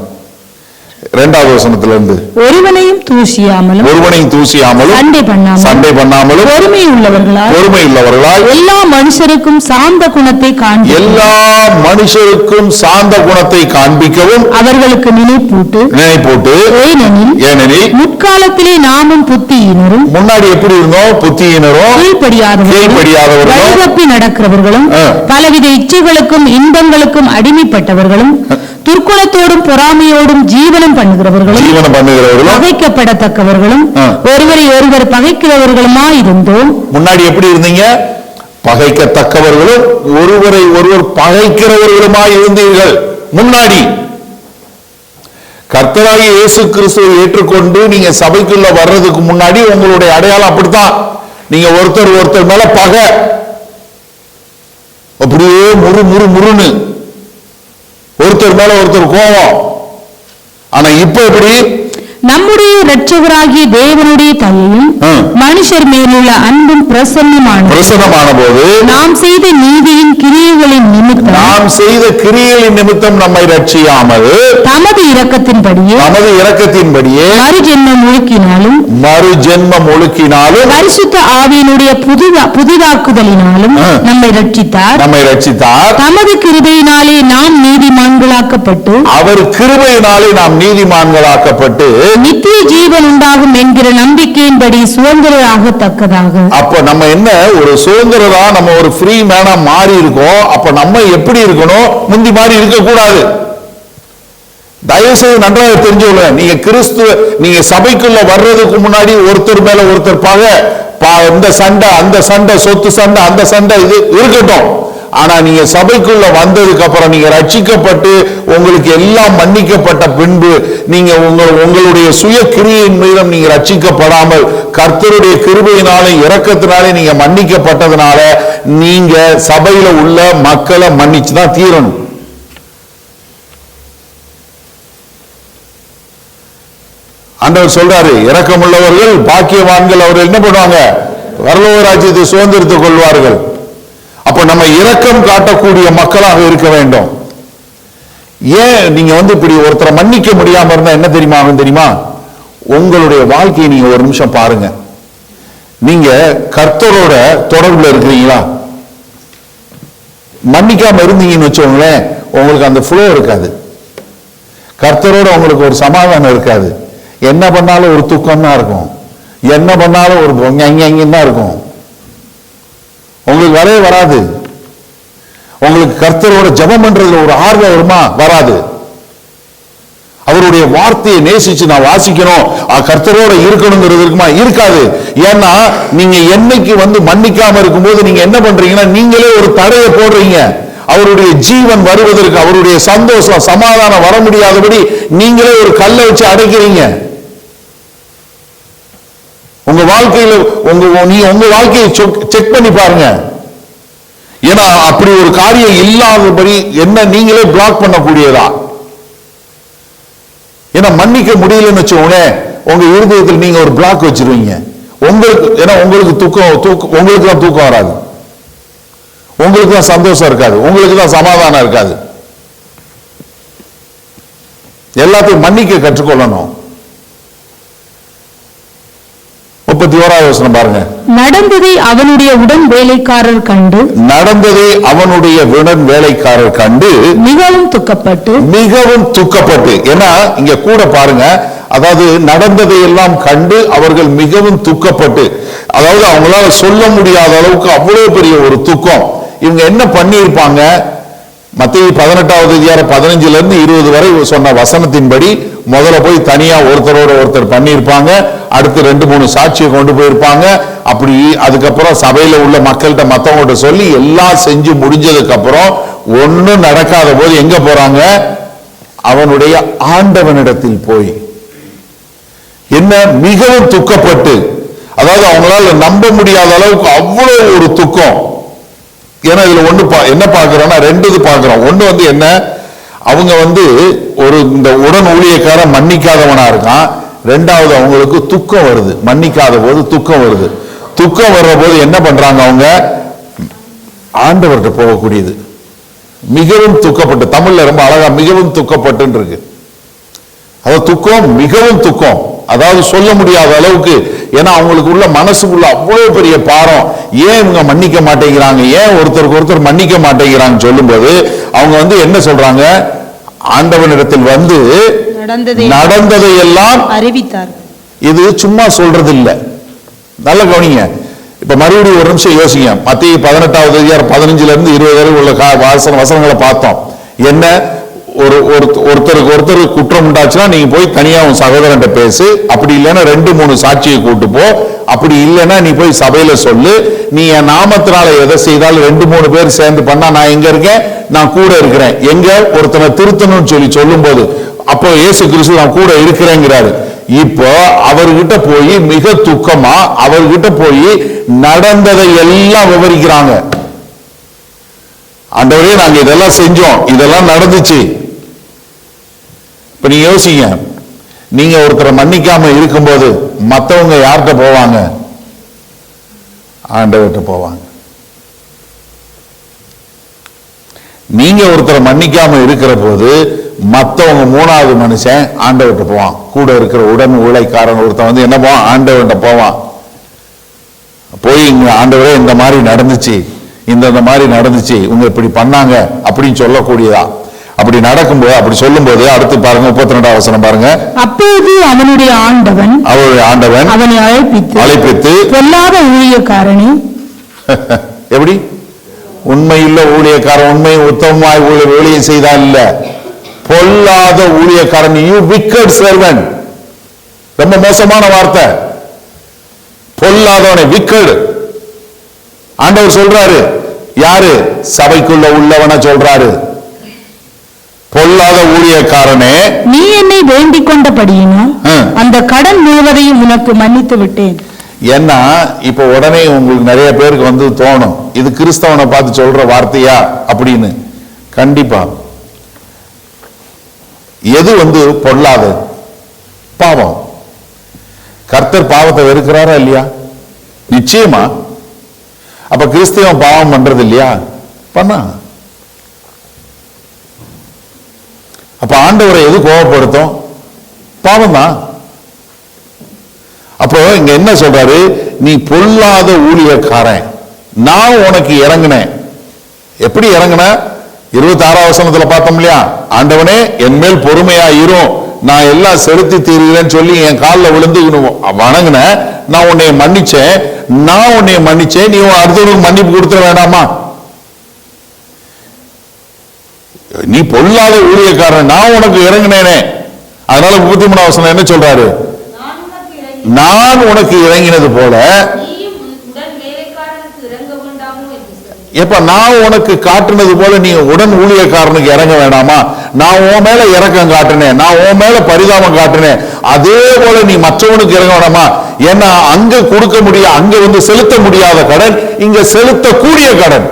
இரண்டாவது வசனத்திலிருந்து ஒருவனையும் தூசியாமலும் சண்டை பண்ணாமலும் பொறுமை உள்ளவர்களால் எல்லா மனுஷருக்கும் சாந்த குணத்தை காண்பிக்கவும் அவர்களுக்கு நினைப்பூட்டு ஏனெனில் முற்காலத்திலே நாமும் புத்தியினரும் முன்னாடி எப்படி இருந்தோம் புத்தியினரும் கீழ்ப்படியாதவர்களும் நடக்கிறவர்களும் பலவித இச்சைகளுக்கும் இன்பங்களுக்கும் அடிமைப்பட்டவர்களும் துர்க்குணத்தோடும் பொறாமையோடும் ஜீவனம் பண்ணுகிறவர்களும் பகைக்கப்படத்தக்கவர்களும் ஒருவரை ஒருவர் பகைக்கிறவர்களுமாயிருந்தோம். முன்னாடி எப்படி இருந்தீங்க? பகைக்கத்தக்கவர்களும் ஒருவரை ஒருவர் பகைக்கிறவர்களுமாய் இருந்தீர்கள். முன்னாடி கர்த்தராகிய இயேசு கிறிஸ்துவை ஏற்றுக்கொண்டு நீங்க சபைக்குள்ள வர்றதுக்கு முன்னாடி உங்களுடைய அடையாளம் அப்படித்தான். நீங்க ஒருத்தர் மேல பகை, அப்படியே முறுன்னு ஒருத்தர் மேல ஒருத்தர் கோபம். ஆனா இப்ப எப்படி? நம்முடைய இரட்சகராகிய தேவனுடைய தயையும் மனுஷர் மேலுள்ள அன்பும் பிரசன்னமான போது நாம் செய்த நீதியின் கிரியைகளின் நிமித்தம் நம்மை ரட்சியாமல் தமது இரக்கத்தின்படியே மறுஜென்மம் ஒழுக்கினாலும் பரிசுத்த ஆவியினுடைய புதிதாக்குதலினாலும் நம்மை ரட்சித்தார். தமது கிருபையினாலே நாம் நீதிமான்களாக்கப்பட்டு அவர் கிருபையினாலே நாம் நீதிமான்களாக்கப்பட்டு நித்திய ஜீவன் உண்டாகும் என்கிற நம்பிக்கையின்படி சுதந்திரராகத்தக்கதாக. அப்ப நம்ம என்ன ஒரு சுதந்திரரா, நம்ம ஒரு ஃப்ரீ மேனா மாறி இருக்கோம். அப்ப நம்ம எப்படி இருக்கணும்? முந்தி மாதிரி இருக்க கூடாது. தயவுசெய்து நன்றாக தெரிஞ்சுக்கொள்ள, நீங்க சபைக்குள்ள வர்றதுக்கு முன்னாடி ஒருத்தர் மேல ஒருத்தர் பகை, இந்த சண்டை அந்த சண்டை, சொத்து சண்டை அந்த சண்டை, இது இருக்கட்டும். ஆனா நீங்க சபைக்குள்ள வந்ததுக்கு அப்புறம், நீங்க ரட்சிக்கப்பட்டு உங்களுக்கு எல்லாம் மன்னிக்கப்பட்ட பின்பு, நீங்க உங்களுடைய சுய கிரியின் மீதும் நீங்க ரட்சிக்கப்படாமல் கர்த்தருடைய கிருபையினாலே இரக்கத்தினாலே நீங்க மன்னிக்கப்பட்டதுனால நீங்க சபையில உள்ள மக்களை மன்னிச்சுதான் தீரணும். ஆண்டவர் சொல்றாரு, இரக்கமுள்ளவர்கள் பாக்கியவான்கள், அவர்கள் என்ன பண்ணுவாங்க? பரலோக ராஜ்யத்தை சுதந்திரித்துக் கொள்வார்கள். அப்ப நம்ம இரக்கம் காட்டக்கூடிய மக்களாக இருக்க வேண்டும். ஏன் நீங்க இப்படி ஒருத்தரை மன்னிக்க முடியாம இருந்தா என்ன தெரியுமா? உங்களுடைய வாழ்க்கையை நீங்க ஒரு நிமிஷம் பாருங்க. நீங்க கர்த்தரோட தொடர்புல இருக்கிறீங்களா? மன்னிக்காம இருந்தீங்கன்னு வச்சோங்களேன், உங்களுக்கு அந்த ஃப்ளோ இருக்காது. கர்த்தரோட உங்களுக்கு ஒரு சமாதானம் இருக்காது. என்ன பண்ணாலும் ஒரு துக்கம் தான் இருக்கும். என்ன பண்ணாலும் ஒரு தான் இருக்கும். உங்களுக்கு வரவே வராது. உங்களுக்கு கர்த்தரோட ஜெபம் பண்றதுல ஒரு ஆர்வம் வருமா? வராது. அவருடைய வார்த்தையை நேசிச்சு நான் வாசிக்கணும், கர்த்தரோட இருக்கணுங்கிறது இருக்குமா? இருக்காது. ஏன்னா நீங்க என்னைக்கு மன்னிக்காம இருக்கும்போது நீங்க என்ன பண்றீங்கன்னா, நீங்களே ஒரு தடையை போடுறீங்க. அவருடைய ஜீவன் வருவதற்கு, அவருடைய சந்தோஷம் சமாதானம் வர முடியாதபடி நீங்களே ஒரு கல்லை வச்சு அடைக்கிறீங்க. உங்க வாழ்க்கையில உங்க வாழ்க்கையை செக் பண்ணி பாருங்க. ஏன்னா அப்படி ஒரு காரியம் இல்லாதபடி என்ன நீங்களே பிளாக் பண்ணக்கூடியதா? ஏன்னா மன்னிக்க முடியலன்னு வச்சோடனே உங்க இருதயத்தில் நீங்க ஒரு பிளாக் வச்சிருவீங்க. உங்களுக்கு தூக்கம் உங்களுக்கு தான் தூக்கம் வராது, உங்களுக்கு தான் சந்தோஷம் இருக்காது, உங்களுக்கு தான் சமாதானம் இருக்காது. எல்லாத்தையும் மன்னிக்க கற்றுக்கொள்ளணும். 31வது வசனம் பாருங்க. நடந்ததை அவனுடைய உடன் வேலைக்காரர் கண்டு மிகவும் துக்கப்பட்டு. ஏன்னா இங்க கூட பாருங்க, அதாவது நடந்ததை எல்லாம் கண்டு அவர்கள் மிகவும் துக்கப்பட்டு, அதாவது அவங்களால சொல்ல முடியாத அளவுக்கு அவ்வளவு பெரிய ஒரு துக்கம். இவங்க என்ன பண்ணியிருப்பாங்க? மத்தேயு 18வது அதிகாரம் 15ல இருந்து 20 வரை சொன்ன வசனத்தின்படி முதல்ல போய் தனியா ஒருத்தரோட ஒருத்தர் பண்ணியிருப்பாங்க. அடுத்து 2-3 சாட்சியை கொண்டு போயிருப்பாங்க. அப்படி அதுக்கப்புறம் சபையில உள்ள மக்கள்கிட்ட மத்தவங்கள்ட்ட சொல்லி எல்லாம் செஞ்சு முடிஞ்சதுக்கு அப்புறம் ஒன்னும் நடக்காத போது எங்க போறாங்க? அவனுடைய ஆண்டவனிடத்தில் போய் என்ன மிகவும் துக்கப்பட்டு, அதாவது அவங்களால நம்ப முடியாத அளவுக்கு அவ்வளவு ஒரு துக்கம். ஏன்னா இதுல என்ன பாக்குறோம்னா, 2 இது பாக்குறோம். ஒண்ணு என்ன, அவங்க ஒரு இந்த உடன் ஊழியக்காரன் மன்னிக்காதவனா இருக்கான். 2வது அவங்களுக்கு துக்கம் வருது, மன்னிக்காத போது துக்கம் வருது. துக்கம் வர்ற போது என்ன பண்றாங்க? அவங்க ஆண்டவர்கிட்ட போகக்கூடியது. மிகவும் துக்கப்பட்டு, தமிழ்ல ரொம்ப அழகா மிகவும் துக்கப்பட்டு இருக்கு. அது துக்கம், மிகவும் துக்கம். அதாவது சொல்ல முடியாத அளவுக்கு. ஏன்னா அவங்களுக்கு உள்ள மனசுக்குள்ள அவ்வளவு பெரிய பாரம். ஏன் இவங்க மன்னிக்க மாட்டேங்கிறாங்க, ஏன் ஒருத்தருக்கு ஒருத்தர் மன்னிக்க மாட்டேங்கிறாங்க சொல்லும்போது அவங்க என்ன சொல்றாங்க, ஆண்டவனிடத்தில் நடந்ததை எல்லாம் அறிவித்தார். இது சும்மா சொல்றது இல்ல, நல்ல கவனிங்க. இப்ப மறுபடியும் ஒரு நிமிஷம் யோசிங்க. மத்திய 18வது அதிகாரம் 15ல இருந்து 20 வரை உள்ள வசனங்களை பார்த்தோம். என்ன, ஒருத்தருக்கு ஒருத்தர் குற்றம் உண்டாச்சுன்னா நீங்க போய் தனியா உன் சகோதரன் பேசு, அப்படி இல்லைன்னா 2-3 சாட்சியை கூட்டு போ, அப்படி இல்லைன்னா நீ போய் சபையில சொல்லு, நீ என் நாமத்தினால எதை செய்தாலும் 2-3 பேர் சேர்ந்து பண்ணா நான் எங்க இருக்கேன், நான் கூட இருக்கிறேன். எங்க ஒருத்தனை திருத்தணும்னு சொல்லும் போது அப்போ இயேசு கிறிஸ்து நான் கூட இருக்கிறேங்கிறாரு. இப்போ அவர்கிட்ட போய் மிக துக்கமா அவர்கிட்ட போய் நடந்ததை எல்லாம் விவரிக்கிறாங்க. ஆண்டவரே நாங்க இதெல்லாம் செஞ்சோம், இதெல்லாம் நடந்துச்சு. இப்ப நீங்க யோசிங்க, நீங்க ஒருத்தரை மன்னிக்காம இருக்கும்போது மத்தவங்க யார்கிட்ட போவாங்க? ஆண்டவர்கிட்ட போவாங்க. நீங்க ஒருத்தரை மன்னிக்காம இருக்கிற போது மத்தவங்க 3வது மனுஷன் ஆண்டவர்கிட்ட போவான். கூட இருக்கிற உடன் உழைக்காரன் ஒருத்தன் என்ன போவான்? ஆண்டவர்கிட்ட போவான். போய் இங்க ஆண்டவரே இந்த மாதிரி நடந்துச்சு, இந்த மாதிரி நடந்துச்சு, இவங்க இப்படி பண்ணாங்க அப்படின்னு சொல்லக்கூடியதா. அப்படி நடக்கும்போது, அப்படி சொல்லும் போது அடுத்து பாருங்க 32வது வசனம் பாருங்க. அப்போது அவனுடைய ஆண்டவன் அவனை அழைப்பித்து பொல்லாத ஊழியக்காரனே, எப்படி உண்மையுள்ள ஊழியக்காரன், உண்மை உத்தமமாய் ஊழியம் செய்தா இல்ல, பொல்லாத ஊழியக்காரன், யூ wicked servant. ரொம்ப மோசமான வார்த்தை, பொல்லாதவனை wicked. ஆண்டவர் சொல்றாரு, யாரு? சபைக்குள்ள உள்ளவன சொல்றாரு, பொல்லாத ஊழியக்காரனே, நீ என்னை வேண்டிக் கொண்டபடியினால் அந்த கடன் முழுவதையும் உனக்கு மன்னித்து விட்டேன். ஏன்னா இப்ப உடனே உங்களுக்கு நிறைய பேருக்கு தோணும், இது கிறிஸ்தவனை பார்த்து சொல்ற வார்த்தையா அப்படின்னு. கண்டிப்பா எது பொல்லாத பாவம். கர்த்தர் பாவத்தை வெறுக்கிறாரா இல்லையா? நிச்சயமா. அப்ப கிறிஸ்தவன் பாவம் பண்றது இல்லையா? பண்ணா. அப்ப ஆண்டவரை எது கோபப்படுத்தும்? பாவம் தான். அப்போ இங்க என்ன சொல்றாரு? நீ பொல்லாத ஊழியக்காரன், நான் உனக்கு இறங்கினேன். எப்படி இறங்கின? 26வது வசனத்துல பார்த்தோம் இல்லையா? ஆண்டவனே என் மேல் பொறுமையா இரும், நான் எல்லாம் செலுத்தி தீர்கிறேன்னு சொல்லி என் காலில் விழுந்து வணங்கின, நான் உன்னை மன்னிச்சேன். நீ அடுத்தவனுக்கு மன்னிப்பு கொடுத்துட வேண்டாமா? நீ பொல்லாத ஊழியக்காரன், நான் உனக்கு இறங்கினேனே. அதனால 33வது வசனம் என்ன சொல்றாரு? நான் உனக்கு இறங்கினது போல எப்ப நான் உனக்கு காட்டுனது போல நீ உடன் ஊழியக்காரனுக்கு இறங்க வேண்டாமா? நான் உன் மேல இரக்கம் காட்டினேன், நான் உன் மேல பரிதாபம் காட்டினேன், அதே போல நீ மற்றவனுக்கு இறங்க வேண்டாமா? ஏன்னா அங்க கொடுக்க முடியாது, அங்க செலுத்த முடியாத கடன் இங்க செலுத்தக்கூடிய கடன்.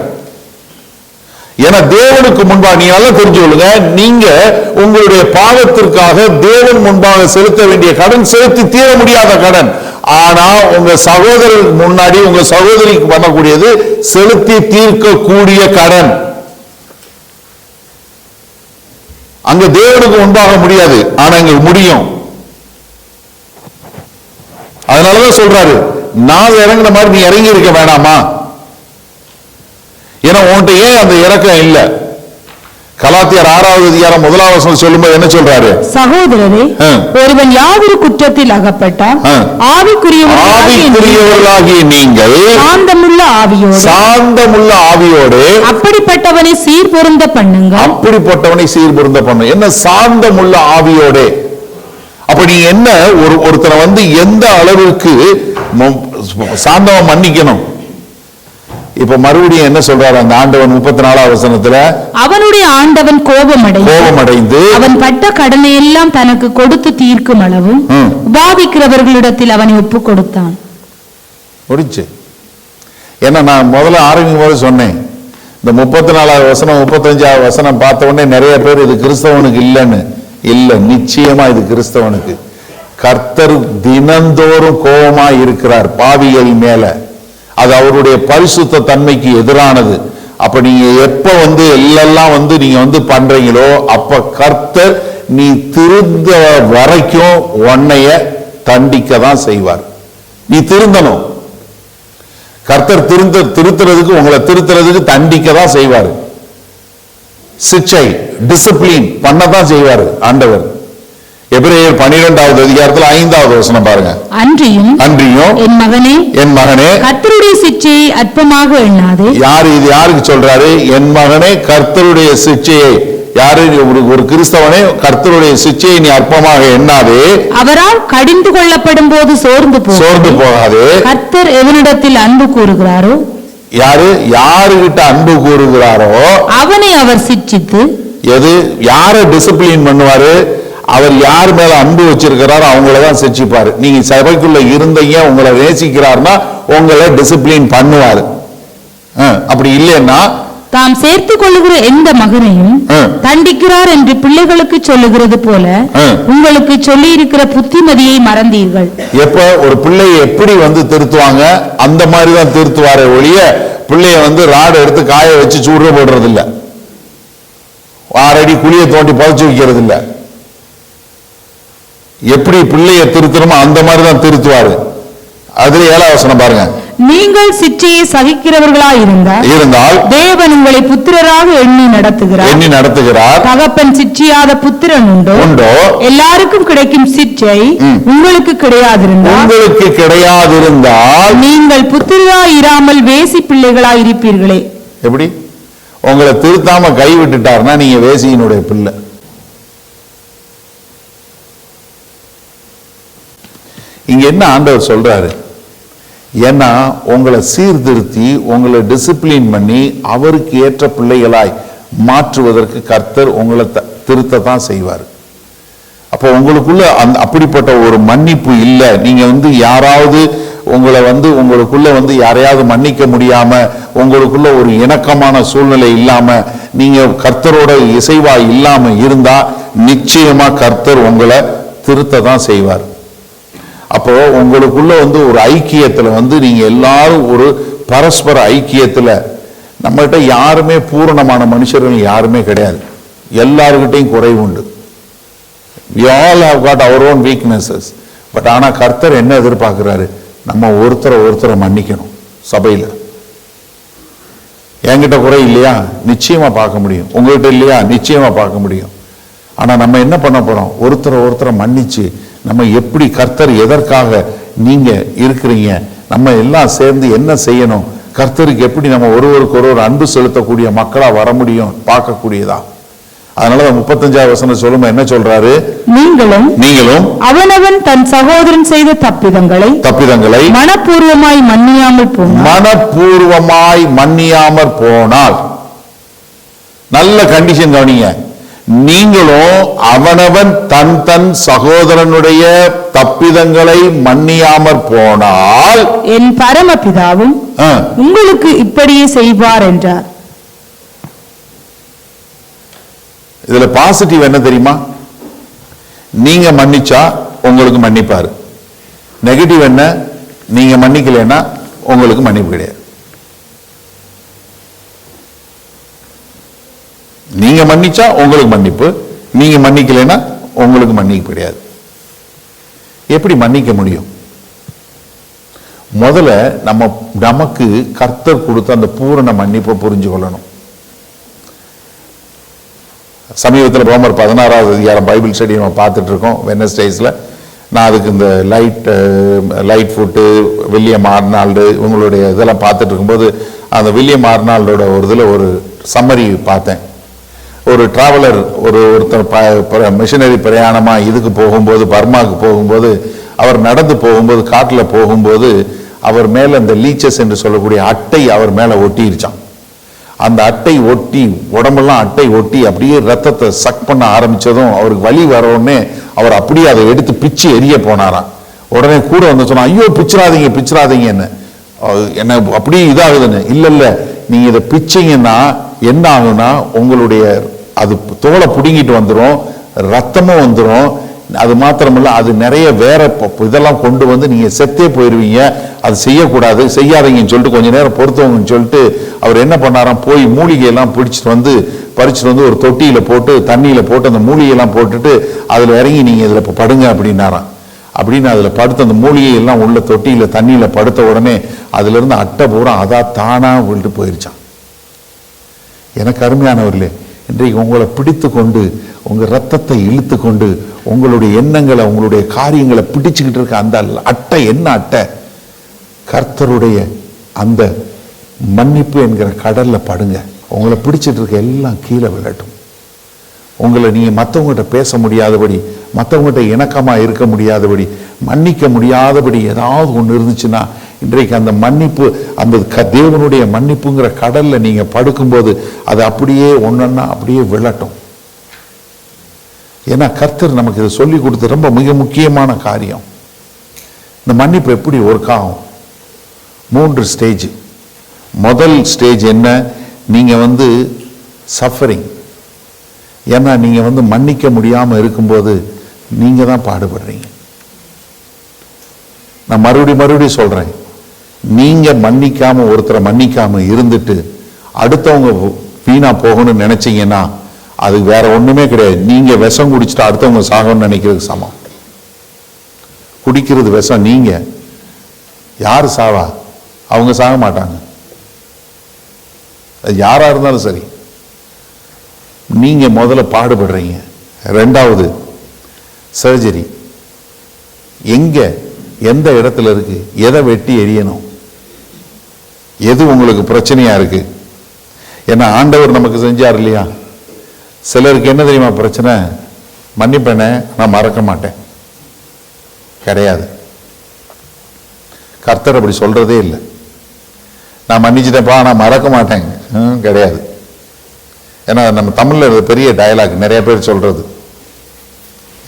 ஏன்னா தேவனுக்கு முன்பாக நீ நல்லா தெரிஞ்சு கொள்ளுங்க, நீங்க உங்களுடைய பாவத்திற்காக தேவன் முன்பாக செலுத்த வேண்டிய கடன் செலுத்தி தீர முடியாத கடன். ஆனா உங்க சகோதரருக்கு முன்னாடி உங்க சகோதரிக்கு பண்ணக்கூடியது செலுத்தி தீர்க்கக்கூடிய கடன். அங்க தேவனுக்கு முன்பாக முடியாது, ஆனா இங்க முடியும். அதனாலதான் சொல்றாரு, நான் இறங்கின மாதிரி நீ இறங்கி இருக்க வேணாமா? ஏன்னா உன்கிட்ட ஏன் அந்த இறக்கம் இல்ல? கலாத்தியர் 6வது அதிகாரம் 1வது வசனம் சொல்லும்போது என்ன சொல்றாரு? சகோதரரே, ஒருவன் யாதொரு குற்றத்தில் அகப்பட்டால் ஆவிக்குரியவர்களாகிய நீங்கள் சாந்தமுள்ள ஆவியோடு அப்படிப்பட்டவனை சீர்பொருந்த பண்ணுங்க. என்ன சாந்தமுள்ள ஆவியோட? அப்ப நீ என்ன ஒருத்தனை எந்த அளவுக்கு சாந்தமா மன்னிக்கணும்? இப்ப மறுபடியும் என்ன சொல்றாரு அந்த ஆண்டவன் 34வது வசனத்துல? அவனுடைய ஆண்டவன் கோபமடைந்து அவன் பட்ட கடனை எல்லாம் தனக்கு கொடுத்து தீர்க்கும் அளவும் பாதிக்கிறவர்களிடத்தில் அவனை ஒப்பு கொடுத்தான். முடிச்சு. ஏன்னா நான் முதல்ல ஆரம்பிக்கும் போது சொன்னேன், இந்த 34வது வசனம் 35வது வசனம் பார்த்த உடனே நிறைய பேர் இது கிறிஸ்தவனுக்கு இல்லைன்னு. இல்ல, நிச்சயமா இது கிறிஸ்தவனுக்கு. கர்த்தர் தினந்தோறும் கோபமா இருக்கிறார் பாவிகள் மேல. அது அவருடைய பரிசுத்த தன்மைக்கு எதிரானது. அப்ப நீங்க எப்ப எல்லாம் நீங்க பண்றீங்களோ அப்ப கர்த்தர் நீ திருந்த வரைக்கும் உன்னைய தண்டிக்க தான் செய்வார். நீ திருந்தணும். கர்த்தர் திருத்துறதுக்கு, உங்களை திருத்துறதுக்கு தண்டிக்க தான் செய்வார். சிக்ஷை, டிசிப்ளின் பண்ணதான் செய்வார் ஆண்டவர். எபிரேயர் 12வது அதிகாரத்தில் 5வது வசனம் பாருங்க. அன்றியும் என் மகனே கர்த்தருடைய சிட்சையை அற்பமாக எண்ணாதே. இது யாருக்கு சொல்றாரு? என் மகனே கர்த்தருடைய சிட்சையை, யாரு? ஒரு கிறிஸ்தவனே கர்த்தருடைய சிட்சையை நீ அற்பமாக எண்ணாதே. அவரால் கடிந்து கொள்ளப்படும் போது சோர்ந்து போகாதே. கர்த்தர் எவனிடத்தில் அன்பு கூறுகிறாரோ, யாருகிட்ட அன்பு கூறுகிறாரோ அவனை அவர் சிட்சித்து. யாரை டிசிப்ளின் பண்ணுவாரு? அவர் யார் மேல அன்பு வச்சிருக்கிறாரோ அவங்களதான் சிட்சிப்பாரு. நீங்க சபைக்குள்ள இருந்தீங்க, உங்களை நேசிக்கிறார்னா உங்களை டிசிப்ளின் பண்ணுவாரு. அப்படி இல்லைன்னா தாம் சேர்த்துக் கொள்ளுகிற எந்த மகனையும் தண்டிக்கிறார் என்று பிள்ளைகளுக்கு சொல்லுகிறது போல உங்களுக்கு சொல்லி இருக்கிற புத்திமதியை மறந்தீர்கள். எப்ப ஒரு பிள்ளையை எப்படி திருத்துவாங்க அந்த மாதிரிதான் திருத்துவாரே ஒழிய பிள்ளைய ராடு எடுத்து காய வச்சு சூடு போடுறது இல்ல, 6 அடி குழிய தோண்டி புதைச்சு வைக்கிறது இல்ல. எப்படி பிள்ளைய திருத்தணுமோ அந்த மாதிரிதான் திருத்துவாரு. அதுல 7வது வசனம் பாருங்க. நீங்கள் சிட்சையை சகிக்கிறவர்களாய் இருந்தால் தேவன் உங்களை புத்திரராக எண்ணி நடத்துகிறார். தகப்பன் சிட்சியாத புத்திரன் உண்டோ? எல்லாருக்கும் கிடைக்கும் சிட்சை உங்களுக்கு கிடையாதிருந்தால் நீங்கள் புத்திரராய் இராமல் வேசி பிள்ளைகளாய் இருப்பீர்களே. எப்படி? உங்களை திருத்தாம கை விட்டுட்டார்னா நீங்க வேசியினுடைய பிள்ளை. இங்க என்ன ஆண்டவர் சொல்றாரு? ஏன்னா உங்களை சீர்திருத்தி உங்களை டிசிப்ளின் பண்ணி அவருக்கு ஏற்ற பிள்ளைகளாய் மாற்றுவதற்கு கர்த்தர் உங்களை திருத்தத்தான் செய்வார். அப்போ உங்களுக்குள்ள அப்படிப்பட்ட ஒரு மன்னிப்பு இல்லை. நீங்க யாராவது உங்களை உங்களுக்குள்ள யாரையாவது மன்னிக்க முடியாம, உங்களுக்குள்ள ஒரு இணக்கமான சூழ்நிலை இல்லாம, நீங்க கர்த்தரோட இசைவா இல்லாம இருந்தா நிச்சயமா கர்த்தர் உங்களை திருத்ததான் செய்வார். அப்போ உங்களுக்குள்ள ஒரு ஐக்கியத்துல நீங்க எல்லாரும் ஒரு பரஸ்பர ஐக்கியத்துல, நம்மகிட்ட யாருமே பூரணமான மனுஷர்கள் யாருமே கிடையாது, எல்லாருக்கிட்டையும் குறைவு உண்டு. we all have got our own weaknesses. But ஆனா கர்த்தர் என்ன எதிர்பார்க்கிறாரு? நம்ம ஒருத்தரை மன்னிக்கணும். சபையில என்கிட்ட குறை இல்லையா? நிச்சயமா பார்க்க முடியும். உங்ககிட்ட இல்லையா? நிச்சயமா பார்க்க முடியும். ஆனா நம்ம என்ன பண்ண போறோம்? ஒருத்தரை மன்னிச்சு நம்ம எப்படி கர்த்தர் எதற்காக நீங்க இருக்கிறீங்க, நம்ம எல்லாம் சேர்ந்து என்ன செய்யணும், கர்த்தருக்கு எப்படி நம்ம ஒருவருக்கு ஒருவர் அன்பு செலுத்தக்கூடிய மக்களா வர முடியும் பார்க்கக்கூடியதா. அதனாலதான் 35வது வசனம் சொல்லும் என்ன சொல்றாரு? நீங்களும் அவனவன் தன் சகோதரன் செய்த தப்பிதங்களை மனப்பூர்வமாய் மன்னியாமற் போனால், நல்ல கண்டிஷன் கவனிங்க, நீங்களும் அவனவன் தன் சகோதரனுடைய தப்பிதங்களை மன்னியாமற் போனால் என் பரமபிதாவும் உங்களுக்கு இப்படியே செய்வார் என்றார். இதுல பாசிட்டிவ் என்ன தெரியுமா? நீங்க மன்னிச்சா உங்களுக்கு மன்னிப்பாரு. நெகட்டிவ் என்ன? நீங்க மன்னிக்கலைன்னா உங்களுக்கு மன்னிப்பு கிடையாது. நீங்க மன்னிச்சா உங்களுக்கு மன்னிப்பு, நீங்க மன்னிக்கலைன்னா உங்களுக்கு மன்னிப்பு கிடையாது. எப்படி மன்னிக்க முடியும்? முதல்ல நமக்கு கர்த்தர் கொடுத்த அந்த பூரண மன்னிப்பை புரிஞ்சு கொள்ளணும். சமீபத்தில் ரோமர் 16வது அதிகாரம் பைபிள் ஸ்டடி நம்ம பார்த்துட்டு இருக்கோம் வெட்னஸ்டேஸ்ல. நான் அதுக்கு இந்த லைட் ஃபுட்டு வில்லியம் ஆர்னால்டு இவங்களுடைய இதெல்லாம் பார்த்துட்டு இருக்கும்போது அந்த வில்லியம் ஆர்னால்டோட ஒரு இதில் ஒரு சம்மரி பார்த்தேன். ஒரு டிராவலர் ஒருத்தர் மிஷனரி பிரயாணமாக இதுக்கு போகும்போது, பர்மாவுக்கு போகும்போது, அவர் நடந்து போகும்போது, காட்டில் போகும்போது அவர் மேலே இந்த லீச்சஸ் என்று சொல்லக்கூடிய அட்டை அவர் மேலே ஒட்டிருச்சான். அந்த அட்டை ஒட்டி உடம்பெல்லாம் அட்டை ஒட்டி அப்படியே ரத்தத்தை சக் பண்ண ஆரம்பிச்சதும் அவருக்கு வலி வரவுடனே அவர் அப்படியே அதை எடுத்து பிச்சு எரிய போனாராம். உடனே கூட வந்து சொன்னா, ஐயோ பிச்சிராதீங்கன்னு. என்ன அப்படியே இதாகுதுன்னு. இல்லை நீங்க இதை பிச்சிங்கன்னா என்ன ஆகும்னா உங்களுடைய அது தோலை பிடுங்கிட்டு வந்துடும், ரத்தமும் வந்துடும். அது மாத்திரமில்ல, அது நிறைய வேற இதெல்லாம் கொண்டு வந்து நீங்க செத்தே போயிருவீங்க. அது செய்யக்கூடாது, செய்யாதீங்கன்னு சொல்லிட்டு கொஞ்ச நேரம் பொறுத்தவங்கன்னு சொல்லிட்டு அவர் என்ன பண்ணாராம், போய் மூலிகையெல்லாம் பிடிச்சிட்டு வந்து பறிச்சுட்டு வந்து ஒரு தொட்டியில போட்டு தண்ணியில போட்டு அந்த மூலிகையெல்லாம் போட்டுட்டு அதுல இறங்கி நீங்க இதுல படுங்க அப்படின்னாராம். அப்படின்னு அதுல படுத்த அந்த மூலிகை எல்லாம் உள்ள தொட்டியில தண்ணியில படுத்த உடனே அதுல இருந்து அட்டை பூரா அதா தானா விட்டு போயிருச்சான். எனக்கு அருமையானவர்களே, இன்றைக்கு உங்களை பிடித்து கொண்டு உங்க ரத்தத்தை இழுத்து கொண்டு உங்களுடைய எண்ணங்களை உங்களுடைய காரியங்களை பிடிச்சுக்கிட்டு இருக்க அந்த அட்டை என்ன அட்டை? கர்த்தருடைய அந்த மன்னிப்பு என்கிற கடல்ல படுங்க. உங்களை பிடிச்சிட்டு இருக்க எல்லாம் கீழே விழட்டும். உங்களை நீங்க மற்றவங்ககிட்ட பேச முடியாதபடி, மற்றவங்ககிட்ட இணக்கமா இருக்க முடியாதபடி, மன்னிக்க முடியாதபடி ஏதாவது ஒன்று இருந்துச்சுன்னா இன்றைக்கு அந்த மன்னிப்பு, அந்த தேவனுடைய மன்னிப்புங்கிற கடல்ல நீங்க படுக்கும்போது அது அப்படியே ஒன்னொன்னா அப்படியே விழட்டும். ஏன்னா கர்த்தர் நமக்கு இதை சொல்லி கொடுத்து ரொம்ப மிக முக்கியமான காரியம். இந்த மன்னிப்பு எப்படி ஒர்க் ஆகும்? 3 ஸ்டேஜ். முதல் ஸ்டேஜ் என்ன? நீங்க சஃபரிங். ஏன்னா நீங்க மன்னிக்க முடியாம இருக்கும்போது நீங்க தான் பாடுபடுறீங்க. நான் மறுபடியும் சொல்றேன், நீங்க மன்னிக்காம ஒருத்தரை மன்னிக்காம இருந்துட்டு அடுத்தவங்க வீணா போகணும்னு நினைச்சீங்கன்னா அது வேற ஒண்ணுமே கிடையாது. நீங்க விஷம் குடிச்சிட்டு அடுத்தவங்க சாகணும்னு நினைக்கிறதுக்கு சமம். குடிக்கிறது விஷம், நீங்க. யாரு சாவா? அவங்க சாக மாட்டாங்க. யாரா இருந்தாலும் சரி, நீங்க முதல்ல பாடுபடுறீங்க. 2வது சர்ஜரி. எங்க எந்த இடத்துல இருக்கு? எதை வெட்டி எரியணும்? எது உங்களுக்கு பிரச்சனையா இருக்கு? ஏன்னா ஆண்டவர் நமக்கு செஞ்சார் இல்லையா? சிலருக்கு என்ன தெரியுமா பிரச்சனை? மன்னிப்பேனே, நான் மறக்க மாட்டேன். கிடையாது. கர்த்தர் அப்படி சொல்றதே இல்லை. நான் மன்னிச்சிட்டேன்ப்பா, நான் மறக்க மாட்டேன். கிடையாது. ஏன்னா நம்ம தமிழ்ல பெரிய டயலாக் நிறைய பேர் சொல்றது,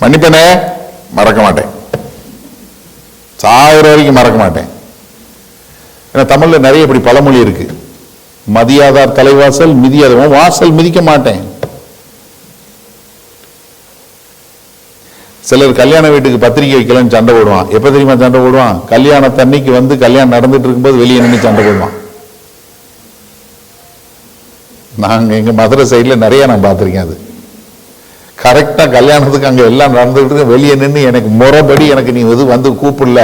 மன்னிப்பேனே மறக்க மாட்டேன், சாகிற வரைக்கும் மறக்க மாட்டேன். ஏன்னா தமிழ்ல நிறைய இப்படி பழமொழி இருக்கு. மதியாதார் தலைவாசல், மிதியாதவன் வாசல் மிதிக்க மாட்டேன். சிலர் கல்யாண வீட்டுக்கு பத்திரிகை வைக்கலன்னு சண்டை போடுவான். எப்ப தெரியுமா சண்டை போடுவான்? கல்யாணத்தன்னைக்கு கல்யாணம் நடந்துட்டு இருக்கும்போது வெளியே நின்று சண்டை போடுவான். நாங்க எங்க மதுரை சைட்ல நிறைய நான் பார்த்திருக்கேன். அது கரெக்டா கல்யாணத்துக்கு அங்க எல்லாம் நடந்துட்டு இருக்கு, வெளியே நின்று எனக்கு முறைப்படி எனக்கு நீ கூப்பிடல,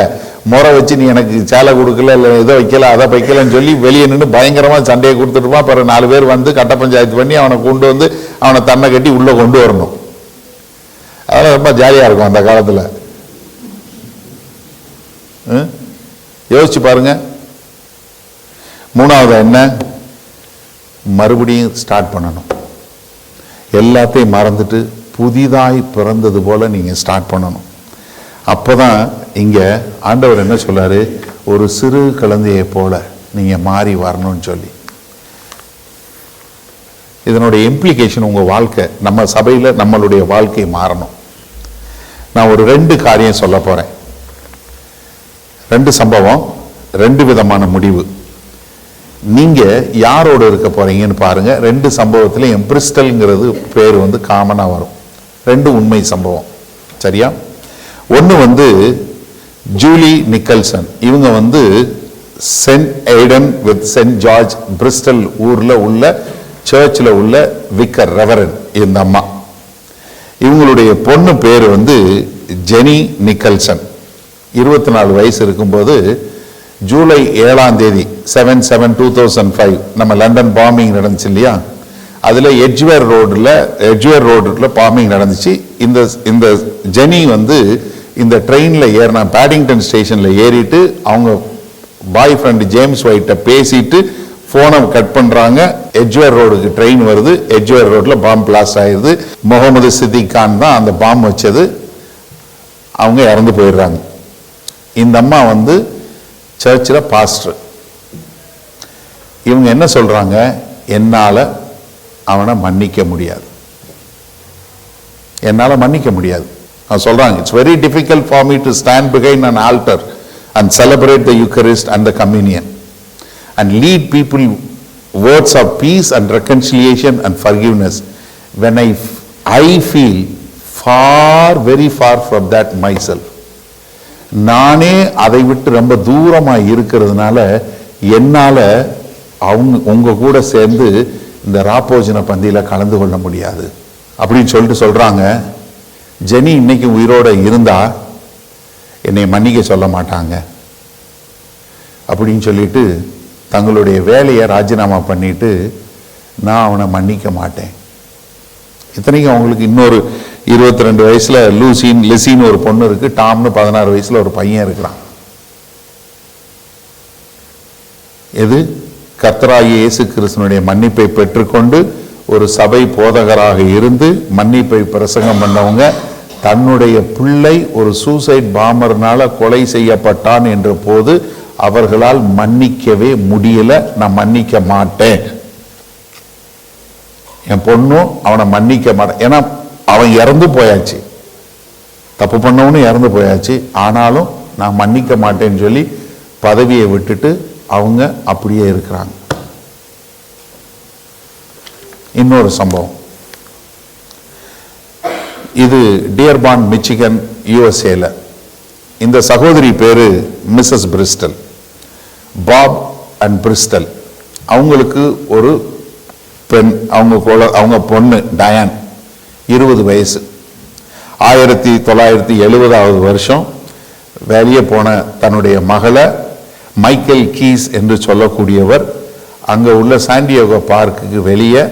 முறை வச்சு நீ எனக்கு சேலை கொடுக்கல, இல்லை இதை வைக்கல அதை வைக்கலன்னு சொல்லி வெளியே நின்று பயங்கரமா சண்டையை கொடுத்துட்டுப்பான். அப்புறம் 4 பேர் கட்ட பஞ்சாயத்து பண்ணி அவனை கொண்டு அவனை தன்னை கட்டி உள்ள கொண்டு வரணும். அதெல்லாம் ரொம்ப ஜாலியா இருக்கும் அந்த காலத்துல. யோசிச்சு பாருங்க. 3வது என்ன? மறுபடியும் ஸ்டார்ட் பண்ணணும். எல்லாத்தையும் மறந்துட்டு புதிதாய் பிறந்தது போல நீங்க ஸ்டார்ட் பண்ணணும். அப்பதான் இங்க ஆண்டவர் என்ன சொல்றாரு? ஒரு சிறு குழந்தையை போல நீங்க மாறி வரணும்னு சொல்லி. இதனுடைய இம்ப்ளிகேஷன் உங்க வாழ்க்கை, நம்ம சபையில நம்மளுடைய வாழ்க்கை மாறணும். நான் ஒரு 2 காரியம் சொல்ல போறேன். 2 சம்பவம், 2 விதமான முடிவு. நீங்க யாரோட இருக்க போறீங்கன்னு பாருங்க. 2 சம்பவத்திலையும் பிரிஸ்டல்ங்கிறது பேர் காமனா வரும். 2 உண்மை சம்பவம். சரியா? ஒன்னு ஜூலி நிக்கல்சன். இவங்க Saint Aidan with Saint George Bristol ஊர்ல உள்ள சர்ச்சில் உள்ள விக்கர் ரெவரன். இந்த அம்மா, இவங்களுடைய பொண்ணு பேரு ஜெனி நிக்கல்சன். 24 வயசு இருக்கும்போது ஜூலை 7ஆம் தேதி 7/7/2005 நம்ம லண்டன் பாம்பிங் நடந்துச்சு இல்லையா? அதுல எட்ஜ்வேர் ரோடுல பாம்பிங் நடந்துச்சு. இந்த ஜெனி இந்த ட்ரெயின்ல ஏறினா பேடிங்டன் ஸ்டேஷன்ல ஏறிட்டு அவங்க பாய் ஃப்ரெண்ட் ஜேம்ஸ் ஒயிட்ட பேசிட்டு போனை கட் பண்றாங்க. எட்ஜ்வேர் ரோடுக்கு ட்ரெயின் வருது. எட்ஜ்வேர் ரோட்ல பாம்பு பிளாஸ்ட் ஆயிருது. முகமது சித்திக் கான் தான் அந்த பாம்பு வச்சது. அவங்க இறந்து போயிடுறாங்க. இந்த அம்மா சர்ச்சில் பாஸ்டர். இவங்க என்ன சொல்றாங்க? என்னால அவனை மன்னிக்க முடியாது, என்னால மன்னிக்க முடியாது. சொல்றாங்க, it's very difficult for me to stand behind an altar and celebrate the Eucharist and the communion and lead people words of peace and reconciliation and forgiveness when I feel far, very far from that myself. நானே அதை விட்டு ரொம்ப தூரமா இருக்கிறதுனால என்னால உங்க கூட சேர்ந்து இந்த ராப்போஜன பந்தியில கலந்து கொள்ள முடியாது அப்படின்னு சொல்லிட்டு சொல்றாங்க. ஜெனி இன்னைக்கு உயிரோட இருந்தா என்னை மன்னிக்க சொல்ல மாட்டாங்க அப்படின்னு சொல்லிட்டு தங்களுடைய வேலையை ராஜினாமா பண்ணிட்டு நான் அவனை மன்னிக்க மாட்டேன். இத்தனைக்கும் அவங்களுக்கு இன்னொரு 22 வயசுல லெசின்னு ஒரு பொண்ணு இருக்கு, டாம்னு 16 வயசுல ஒரு பையன் இருக்கிறான். எது கர்த்தராகிய இயேசு கிறிஸ்துவினுடைய மன்னிப்பை பெற்றுக்கொண்டு ஒரு சபை போதகராக இருந்து மன்னிப்பை பிரசங்கம் பண்ணவங்க தன்னுடைய பிள்ளை ஒரு சூசைட் பாம்பர்னால கொலை செய்யப்பட்டான் என்ற போது அவர்களால் மன்னிக்கவே முடியல. நான் மன்னிக்க மாட்டேன், என் பொண்ணும் அவனை மன்னிக்க மாட்டேன். ஏன்னா அவன் இறந்து போயாச்சு, தப்பு பண்ணவனும் இறந்து போயாச்சு. ஆனாலும் நான் மன்னிக்க மாட்டேன்னு சொல்லி பதவியை விட்டுட்டு அவங்க அப்படியே இருக்கிறாங்க. இன்னொரு சம்பவம், இது டியர்பான் மிச்சிகன் யுஎஸ்ஏல. இந்த சகோதரி பேரு Mrs Bristol, Bob and Bristol. அவங்களுக்கு ஒரு பெண், அவங்க பொண்ணு டயான், 20 வயசு. 1970 வருஷம் வெளியே போன தன்னுடைய மகளை மைக்கேல் கீஸ் என்று சொல்லக்கூடியவர் அங்க உள்ள சாண்டியாகோ பார்க்குக்கு வெளியே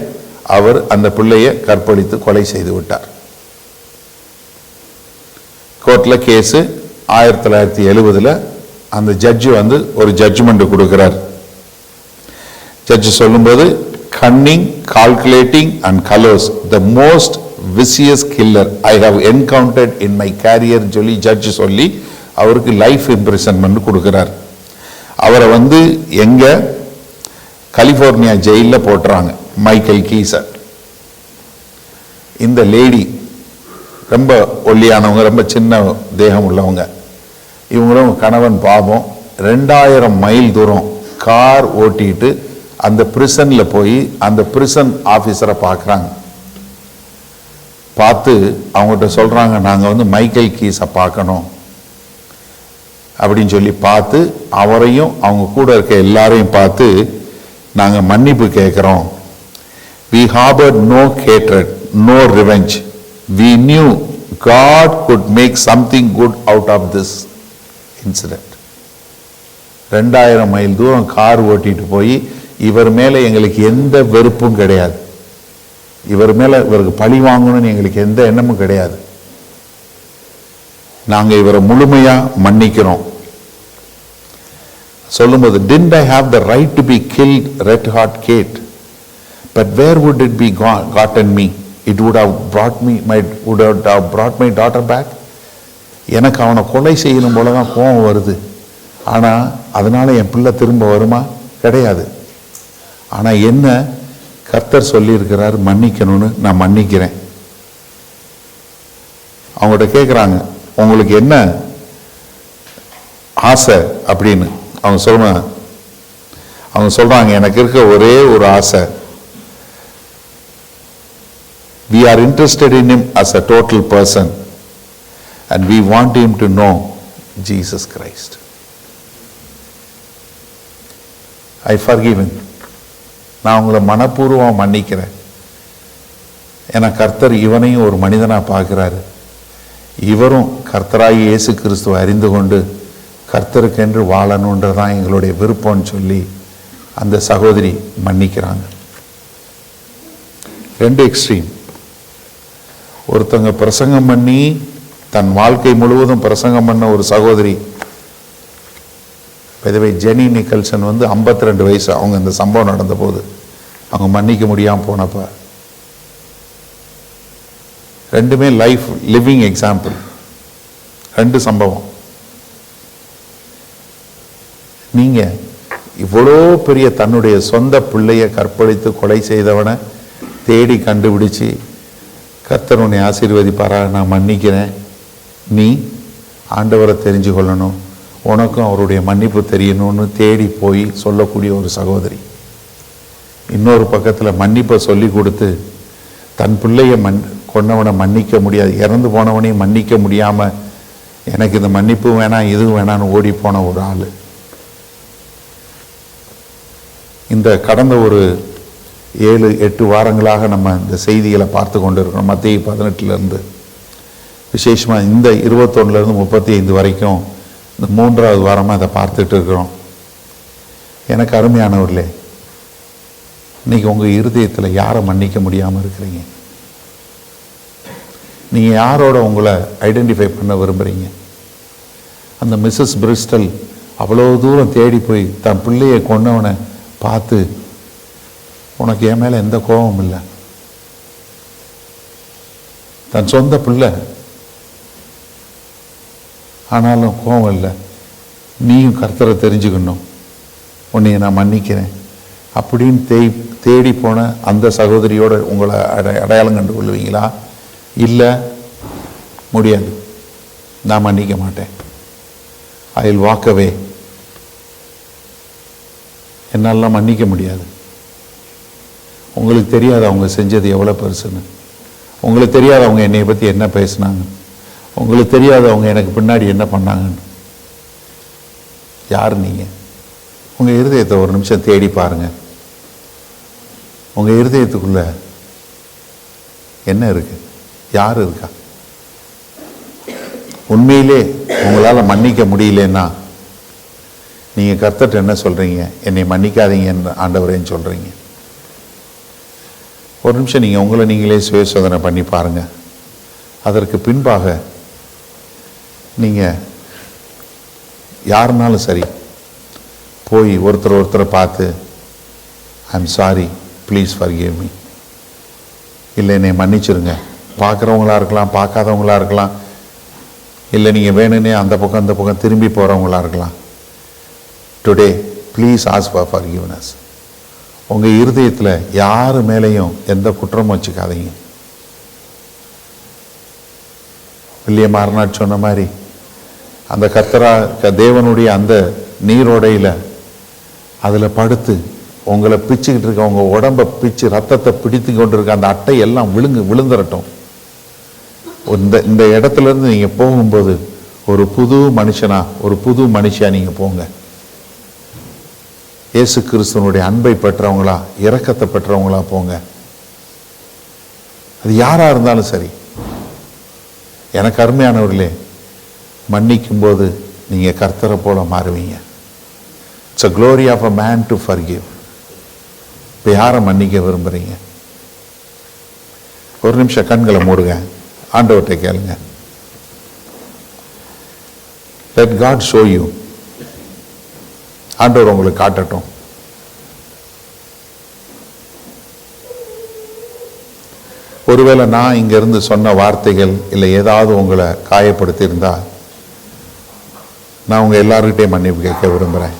அவர் அந்த பிள்ளையை கற்பழித்து கொலை செய்து விட்டார். கோர்ட்ல கேஸ் 1970 அந்த ஜட்ஜு வந்து ஒரு ஜட்ஜ்மெண்ட் கொடுக்கிறார். ஜட்ஜ் சொல்லும்போது cunning, calculating and colors, the most vicious killer I have encountered in my career சொல்லி ஜட்ஜ் சொல்லி அவருக்கு லைஃப் இம்ப்ரிசன்மெண்ட் கொடுக்கிறார். அவரை வந்து எங்க கலிபோர்னியா ஜெயில போட்டுறாங்க, மைக்கேல் கீஸ. இந்த லேடி ரொம்ப ஒல்லியானவங்க, ரொம்ப சின்ன தேகம் உள்ளவங்க. இவங்களும் கணவன் பாவம் 2000 மைல் தூரம் கார் ஓட்டிட்டு அந்த பிரிசன்ல போய் அந்த பிரிசன் ஆபீசரை பார்க்குறாங்க. பார்த்து அவங்ககிட்ட சொல்றாங்க, நாங்கள் வந்து மைக்கேல் கீஸை பார்க்கணும் அப்படின்னு சொல்லி பார்த்து அவரையும் அவங்க கூட இருக்க எல்லாரையும் பார்த்து நாங்கள் மன்னிப்பு கேட்குறோம். We harbored no hatred, no revenge. We knew God could make something good out of this incident. 2000 mile தூரம் கார் ஓட்டிட்டு போய் இவர் மேல எங்களுக்கு எந்த வெறுப்பும் கிடையாது, இவர் மேல இவருக்கு பழி வாங்கணும்னு எங்களுக்கு எந்த எண்ணமும் கிடையாது. நாங்க இவரை முழுமையா மன்னிக்கிறோம். சொல்லும்போது didn't I have the right to be killed, red hot Kate, but where would it be gotten me? It would have brought my daughter back. எனக்கு அவனை கொலை செய்யணும் போலதான் கோபம் வருது, ஆனா அதனால என் பிள்ளை திரும்ப வருமா? கிடையாது. ஆனா என்ன கர்த்தர் சொல்லி இருக்கிறார், மன்னிக்கணும்னு நான் மன்னிக்கிறேன். அவங்கள்ட்ட கேட்குறாங்க, உங்களுக்கு என்ன ஆசை அப்படின்னு. அவங்க சொல்றாங்க, எனக்கு இருக்க ஒரே ஒரு ஆசை, we are interested in him as a total person and we want him to know Jesus Christ. I forgive him. நான் உங்களை மனப்பூர்வம் மன்னிக்கிறேன். ஏன்னா கர்த்தர் இவனையும் ஒரு மனிதனா பார்க்கிறாரு. இவரும் கர்த்தராகிய இயேசு கிறிஸ்துவை அறிந்து கொண்டு கர்த்தருக்கென்று வாழணுன்றதான் எங்களுடைய விருப்பம்னு சொல்லி அந்த சகோதரி மன்னிக்கிறாங்க. 2 எக்ஸ்ட்ரீம். ஒருத்தங்க பிரசங்கம் பண்ணி தன் வாழ்க்கை முழுவதும் பிரசங்கம் பண்ண ஒரு சகோதரி, இதுவே ஜெனி நிக்கல்சன் வந்து 52 வயசு. அவங்க இந்த சம்பவம் நடந்த போது அவங்க மன்னிக்க முடியாம போனப்ப, ரெண்டுமே லைஃப் லிவிங் எக்ஸாம்பிள். 2 சம்பவம். நீங்க இவ்வளோ பெரிய தன்னுடைய சொந்த பிள்ளைய கற்பழித்து கொலை செய்தவனை தேடி கண்டுபிடிச்சு கர்த்தர் உன்னை ஆசீர்வதிப்பாரா, நான் மன்னிக்கிறேன், நீ ஆண்டவரை தெரிஞ்சு கொள்ளணும், உனக்கும் அவருடைய மன்னிப்பு தெரியணும்னு தேடி போய் சொல்லக்கூடிய ஒரு சகோதரி. இன்னொரு பக்கத்தில் மன்னிப்பை சொல்லி கொடுத்து தன் பிள்ளைய கொன்னவனை மன்னிக்க முடியாது, இறந்து போனவனையும் மன்னிக்க முடியாம எனக்கு இந்த மன்னிப்பு வேணாம் இதுவும் வேணான்னு ஓடி போன ஒரு ஆள். இந்த கடந்த ஒரு 7-8 வாரங்களாக நம்ம இந்த செய்திகளை பார்த்து கொண்டு இருக்கிறோம். மத்தேயு 18 விசேஷமாக இந்த 21 35 வரைக்கும் இந்த 3வது வாரமாக அதை பார்த்துட்டு இருக்கிறோம். எனக்கு அருமையானவர்களே, இன்னைக்கு உங்கள் இருதயத்தில் யாரை மன்னிக்க முடியாமல் இருக்கிறீங்க? நீங்கள் யாரோட உங்களை ஐடென்டிஃபை பண்ண விரும்புகிறீங்க? அந்த மிஸ்ஸஸ் பிரிஸ்டல் அவ்வளோ தூரம் தேடி போய் தன் பிள்ளையை கொன்னவனை பார்த்து உனக்கு என் மேலே எந்த கோபமும் இல்லை. தன் சொந்த பிள்ளை ஆனாலும் கோபம் இல்லை. நீயும் கர்த்தரை தெரிஞ்சுக்கணும், உன்னைய நான் மன்னிக்கிறேன் அப்படின்னு தேடி போன அந்த சகோதரியோட உங்களை அடையாளம் கண்டு கொள்ளுவீங்களா? இல்லை, முடியாது. நான் மன்னிக்க மாட்டேன். I will walk away. என்னாலாம் மன்னிக்க முடியாது. உங்களுக்கு தெரியாது அவங்க செஞ்சது எவ்வளோ பெருசுன்னு. உங்களுக்கு தெரியாது அவங்க என்னை பற்றி என்ன பேசினாங்க. உங்களுக்கு தெரியாது அவங்க எனக்கு பின்னாடி என்ன பண்ணாங்கன்னு. யார் நீங்கள்? உங்கள் இருதயத்தை ஒரு நிமிஷம் தேடி பாருங்க. உங்கள் இருதயத்துக்குள்ள என்ன இருக்கு? யார் இருக்கா? உண்மையிலே உங்களால் மன்னிக்க முடியலன்னா நீங்கள் கர்த்தர்ட்ட என்ன சொல்கிறீங்க? என்னை மன்னிக்காதீங்கன்னு ஆண்டவரேன்னு சொல்கிறீங்க. ஒரு நிமிஷம் நீங்கள் உங்களை நீங்களே சுய சோதனை பண்ணி பாருங்கள். அதற்கு பின்பாக நீங்கள் யாருனாலும் சரி போய் ஒருத்தரை பார்த்து I am sorry, please forgive me, இல்லை என்னை மன்னிச்சிருங்க. பார்க்குறவங்களா இருக்கலாம், பார்க்காதவங்களா இருக்கலாம், இல்லை நீங்கள் வேணும்னே அந்த பக்கம் திரும்பி போகிறவங்களா இருக்கலாம். Today please ask for forgiveness. உங்கள் இருதயத்தில் யார் மேலேயும் எந்த குற்றமும் வச்சுக்காதீங்க. வில்லியம் ஆர்னாட் சொன்ன மாதிரி அந்த தேவனுடைய அந்த நீரோடையில் அதில் படுத்து உங்களை பிச்சுக்கிட்டு இருக்க, உங்கள் உடம்பை பிச்சு ரத்தத்தை பிடித்து கொண்டு இருக்க அந்த அட்டை எல்லாம் விழுந்துடட்டும். இந்த இடத்துலேருந்து நீங்கள் போகும்போது ஒரு புது மனுஷனா, ஒரு புது மனுஷியா நீங்கள் போங்க. இயேசு கிறிஸ்துவனுடைய அன்பை பெற்றவங்களா, இரக்கத்தை பெற்றவங்களா போங்க. அது யாரா இருந்தாலும் சரி. எனக்கு அருமையானவர்களே, மன்னிக்கும் போது நீங்க கர்த்தரை போல மாறுவீங்க. It's a glory of a man to forgive. இப்போ யாரை மன்னிக்க விரும்புறீங்க? ஒரு நிமிஷம் கண்களை மூடுங்க, ஆண்டவர்கிட்ட கேளுங்க. Let God show you. ஆண்டவர் உங்களுக்கு காட்டட்டும். ஒருவேளை நான் இங்கிருந்து சொன்ன வார்த்தைகள் இல்லை ஏதாவது உங்களை காயப்படுத்தி இருந்தா நான் உங்க எல்லார்கிட்டையும் மன்னிப்பு கேட்க விரும்புகிறேன்.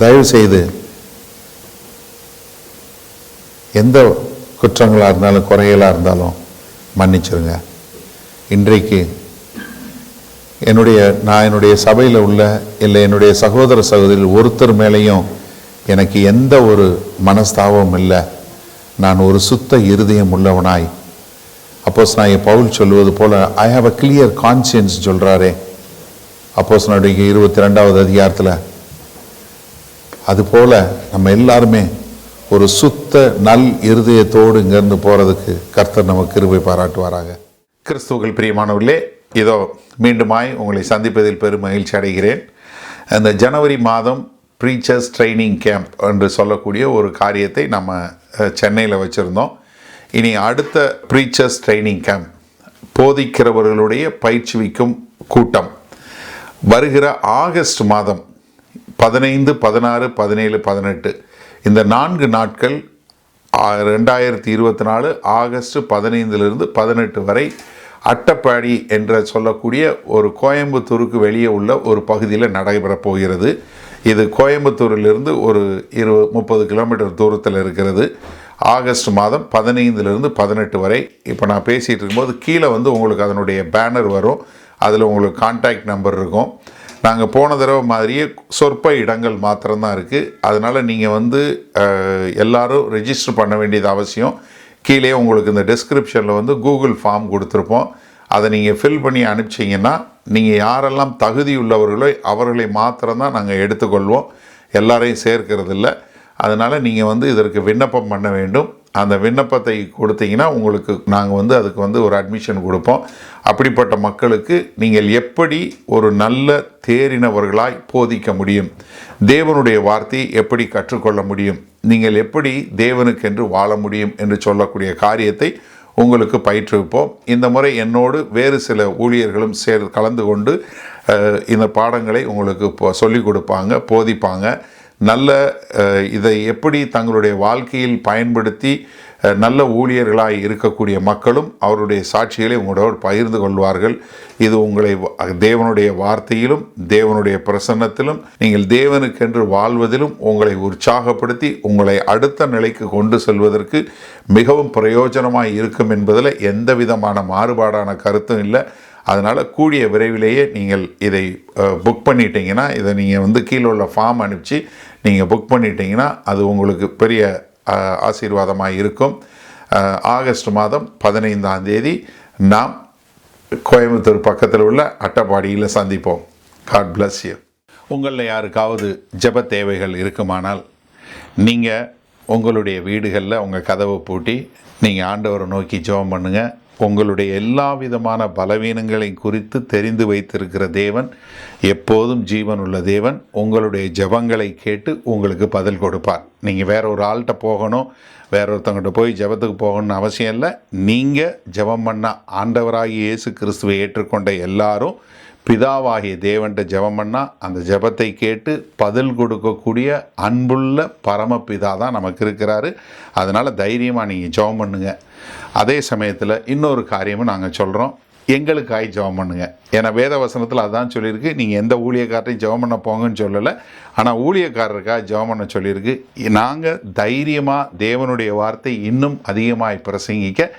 தயவு செய்து எந்த குற்றங்களாக இருந்தாலும் குறைகளாக இருந்தாலும் மன்னிச்சிருங்க. இன்றைக்கு நான் என்னுடைய சபையில் உள்ள இல்லை என்னுடைய சகோதர சகோதரிகள் ஒருத்தர் மேலேயும் எனக்கு எந்த ஒரு மனஸ்தாபமும் இல்லை. நான் ஒரு சுத்த இருதயம் உள்ளவனாய், அப்போஸ்தலனாகிய பவுல் சொல்லுவது போல I have a clear conscience சொல்றாரே அப்போஸ்தலனுடைய 22வது அதிகாரத்தில். அதுபோல நம்ம எல்லாருமே ஒரு சுத்த நல் இருதயத்தோடு இங்கிருந்து போறதுக்கு கர்த்தர் நமக்கு கிருபை பாராட்டுவாராக. கிறிஸ்துவுக்குள் பிரியமானவர்களே, இதோ மீண்டுமாய் உங்களை சந்திப்பதில் பெரும் மகிழ்ச்சி அடைகிறேன். அந்த ஜனவரி மாதம் ப்ரீச்சர்ஸ் ட்ரைனிங் கேம்ப் என்று சொல்லக்கூடிய ஒரு காரியத்தை நம்ம சென்னையில் வச்சுருந்தோம். இனி அடுத்த ப்ரீச்சர்ஸ் ட்ரைனிங் கேம்ப், போதிக்கிறவர்களுடைய பயிற்சிவிக்கும் கூட்டம் வருகிற ஆகஸ்ட் மாதம் 15, 16, 17, 18 இந்த 4 நாட்கள் 2024 ஆகஸ்ட் 15 18 வரை அட்டப்பாடி என்ற சொல்லக்கூடிய ஒரு கோயம்புத்தூருக்கு வெளியே உள்ள ஒரு பகுதியில் நடைபெறப் போகிறது. இது கோயம்புத்தூரிலிருந்து ஒரு 20-30 கிலோமீட்டர் தூரத்தில் இருக்கிறது. ஆகஸ்ட் மாதம் 15 18 வரை. இப்போ நான் பேசிகிட்டு இருக்கும்போது கீழே உங்களுக்கு அதனுடைய பேனர் வரும். அதில் உங்களுக்கு கான்டாக்ட் நம்பர் இருக்கும். நாங்கள் போன தடவை மாதிரியே சொற்ப இடங்கள் மாத்திரம்தான் இருக்குது. அதனால் நீங்கள் எல்லாரும் ரெஜிஸ்டர் பண்ண வேண்டியது அவசியம். கீழே உங்களுக்கு இந்த டிஸ்கிரிப்ஷனில் கூகுள் ஃபார்ம் கொடுத்துருப்போம். அதை நீங்கள் ஃபில் பண்ணி அனுப்பிச்சிங்கன்னா நீங்கள் யாரெல்லாம் தகுதி உள்ளவர்களோ அவர்களை மாத்திரம்தான் நாங்கள் எடுத்துக்கொள்வோம். எல்லாரையும் சேர்க்கறதில்ல. அதனால் நீங்கள் இதற்கு விண்ணப்பம் பண்ண வேண்டும். அந்த விண்ணப்பத்தை கொடுத்தீங்கன்னா உங்களுக்கு நாங்கள் அதுக்கு ஒரு அட்மிஷன் கொடுப்போம். அப்படிப்பட்ட மக்களுக்கு நீங்கள் எப்படி ஒரு நல்ல தேறினவர்களாய் போதிக்க முடியும், தேவனுடைய வார்த்தையை எப்படி கற்றுக்கொள்ள முடியும், நீங்கள் எப்படி தேவனுக்கென்று வாழ முடியும் என்று சொல்லக்கூடிய காரியத்தை உங்களுக்கு பயிற்றுவிப்போம். இந்த முறை என்னோடு வேறு சில ஊழியர்களும் கலந்து கொண்டு இந்த பாடங்களை உங்களுக்கு சொல்லிக் கொடுப்பாங்க, போதிப்பாங்க. நல்ல இதை எப்படி தங்களுடைய வாழ்க்கையில் பயன்படுத்தி நல்ல ஊழியர்களாய் இருக்கக்கூடிய மக்களும் அவருடைய சாட்சிகளை உங்களோடு பகிர்ந்து கொள்வார்கள். இது உங்களை தேவனுடைய வார்த்தையிலும் தேவனுடைய பிரசன்னத்திலும் நீங்கள் தேவனுக்கென்று வாழ்வதிலும் உங்களை உற்சாகப்படுத்தி உங்களை அடுத்த நிலைக்கு கொண்டு செல்வதற்கு மிகவும் பிரயோஜனமாய் இருக்கும் என்பதில் எந்த விதமான மாறுபாடான கருத்தும் இல்லை. அதனால் கூடிய விரைவிலேயே நீங்கள் இதை புக் பண்ணிட்டீங்கன்னா, இதை நீங்கள் கீழே உள்ள ஃபார்ம் அனுப்பிச்சு நீங்கள் புக் பண்ணிட்டீங்கன்னா அது உங்களுக்கு பெரிய ஆசீர்வாதமாக இருக்கும். ஆகஸ்ட் மாதம் 15ஆம் தேதி நாம் கோயம்புத்தூர் பக்கத்தில் உள்ள அட்டப்பாடியில் சந்திப்போம். God bless you. உங்களில் யாருக்காவது ஜெப தேவைகள் இருக்குமானால் நீங்கள் உங்களுடைய வீடுகளில் உங்கள் கதவை பூட்டி நீங்கள் ஆண்டவரை நோக்கி ஜெபம் பண்ணுங்கள். உங்களுடைய எல்லா விதமான பலவீனங்களை குறித்து தெரிந்து வைத்திருக்கிற தேவன், எப்போதும் ஜீவன் உள்ள தேவன், உங்களுடைய ஜெபங்களை கேட்டு உங்களுக்கு பதில் கொடுப்பார். நீங்கள் வேற ஒரு ஆள்கிட்ட போகணும், வேற ஒருத்தவங்கிட்ட போய் ஜெபத்துக்கு போகணும்னு அவசியம் இல்லை. நீங்கள் ஜெபம் பண்ண ஆண்டவராகிய இயேசு கிறிஸ்துவை ஏற்றுக்கொண்ட எல்லாரும் பிதாவாகிய தேவன்கிட்ட ஜெபம் பண்ணால் அந்த ஜெபத்தை கேட்டு பதில் கொடுக்கக்கூடிய அன்புள்ள பரமபிதா தான் நமக்கு இருக்கிறாரு. அதனால் தைரியமாக நீங்கள் ஜெபம் பண்ணுங்கள். அதே சமயத்தில் இன்னொரு காரியமும் நாங்கள் சொல்கிறோம், எங்களுக்காய் ஜெபம் பண்ணுங்க. ஏன்னா வேத வசனத்தில் அதான் சொல்லியிருக்கு, நீங்கள் எந்த ஊழியக்காரரையும் ஜெபம் பண்ண போங்கன்னு சொல்லலை, ஆனால் ஊழியக்காரருக்காக ஜெபம் பண்ண சொல்லியிருக்கு. நாங்கள் தைரியமாக தேவனுடைய வார்த்தை இன்னும் அதிகமாய் பிரசங்கிக்க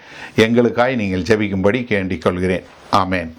எங்களுக்காய் நீங்கள் ஜெபிக்கும்படி கேண்டிக் கொள்கிறேன். ஆமேன்.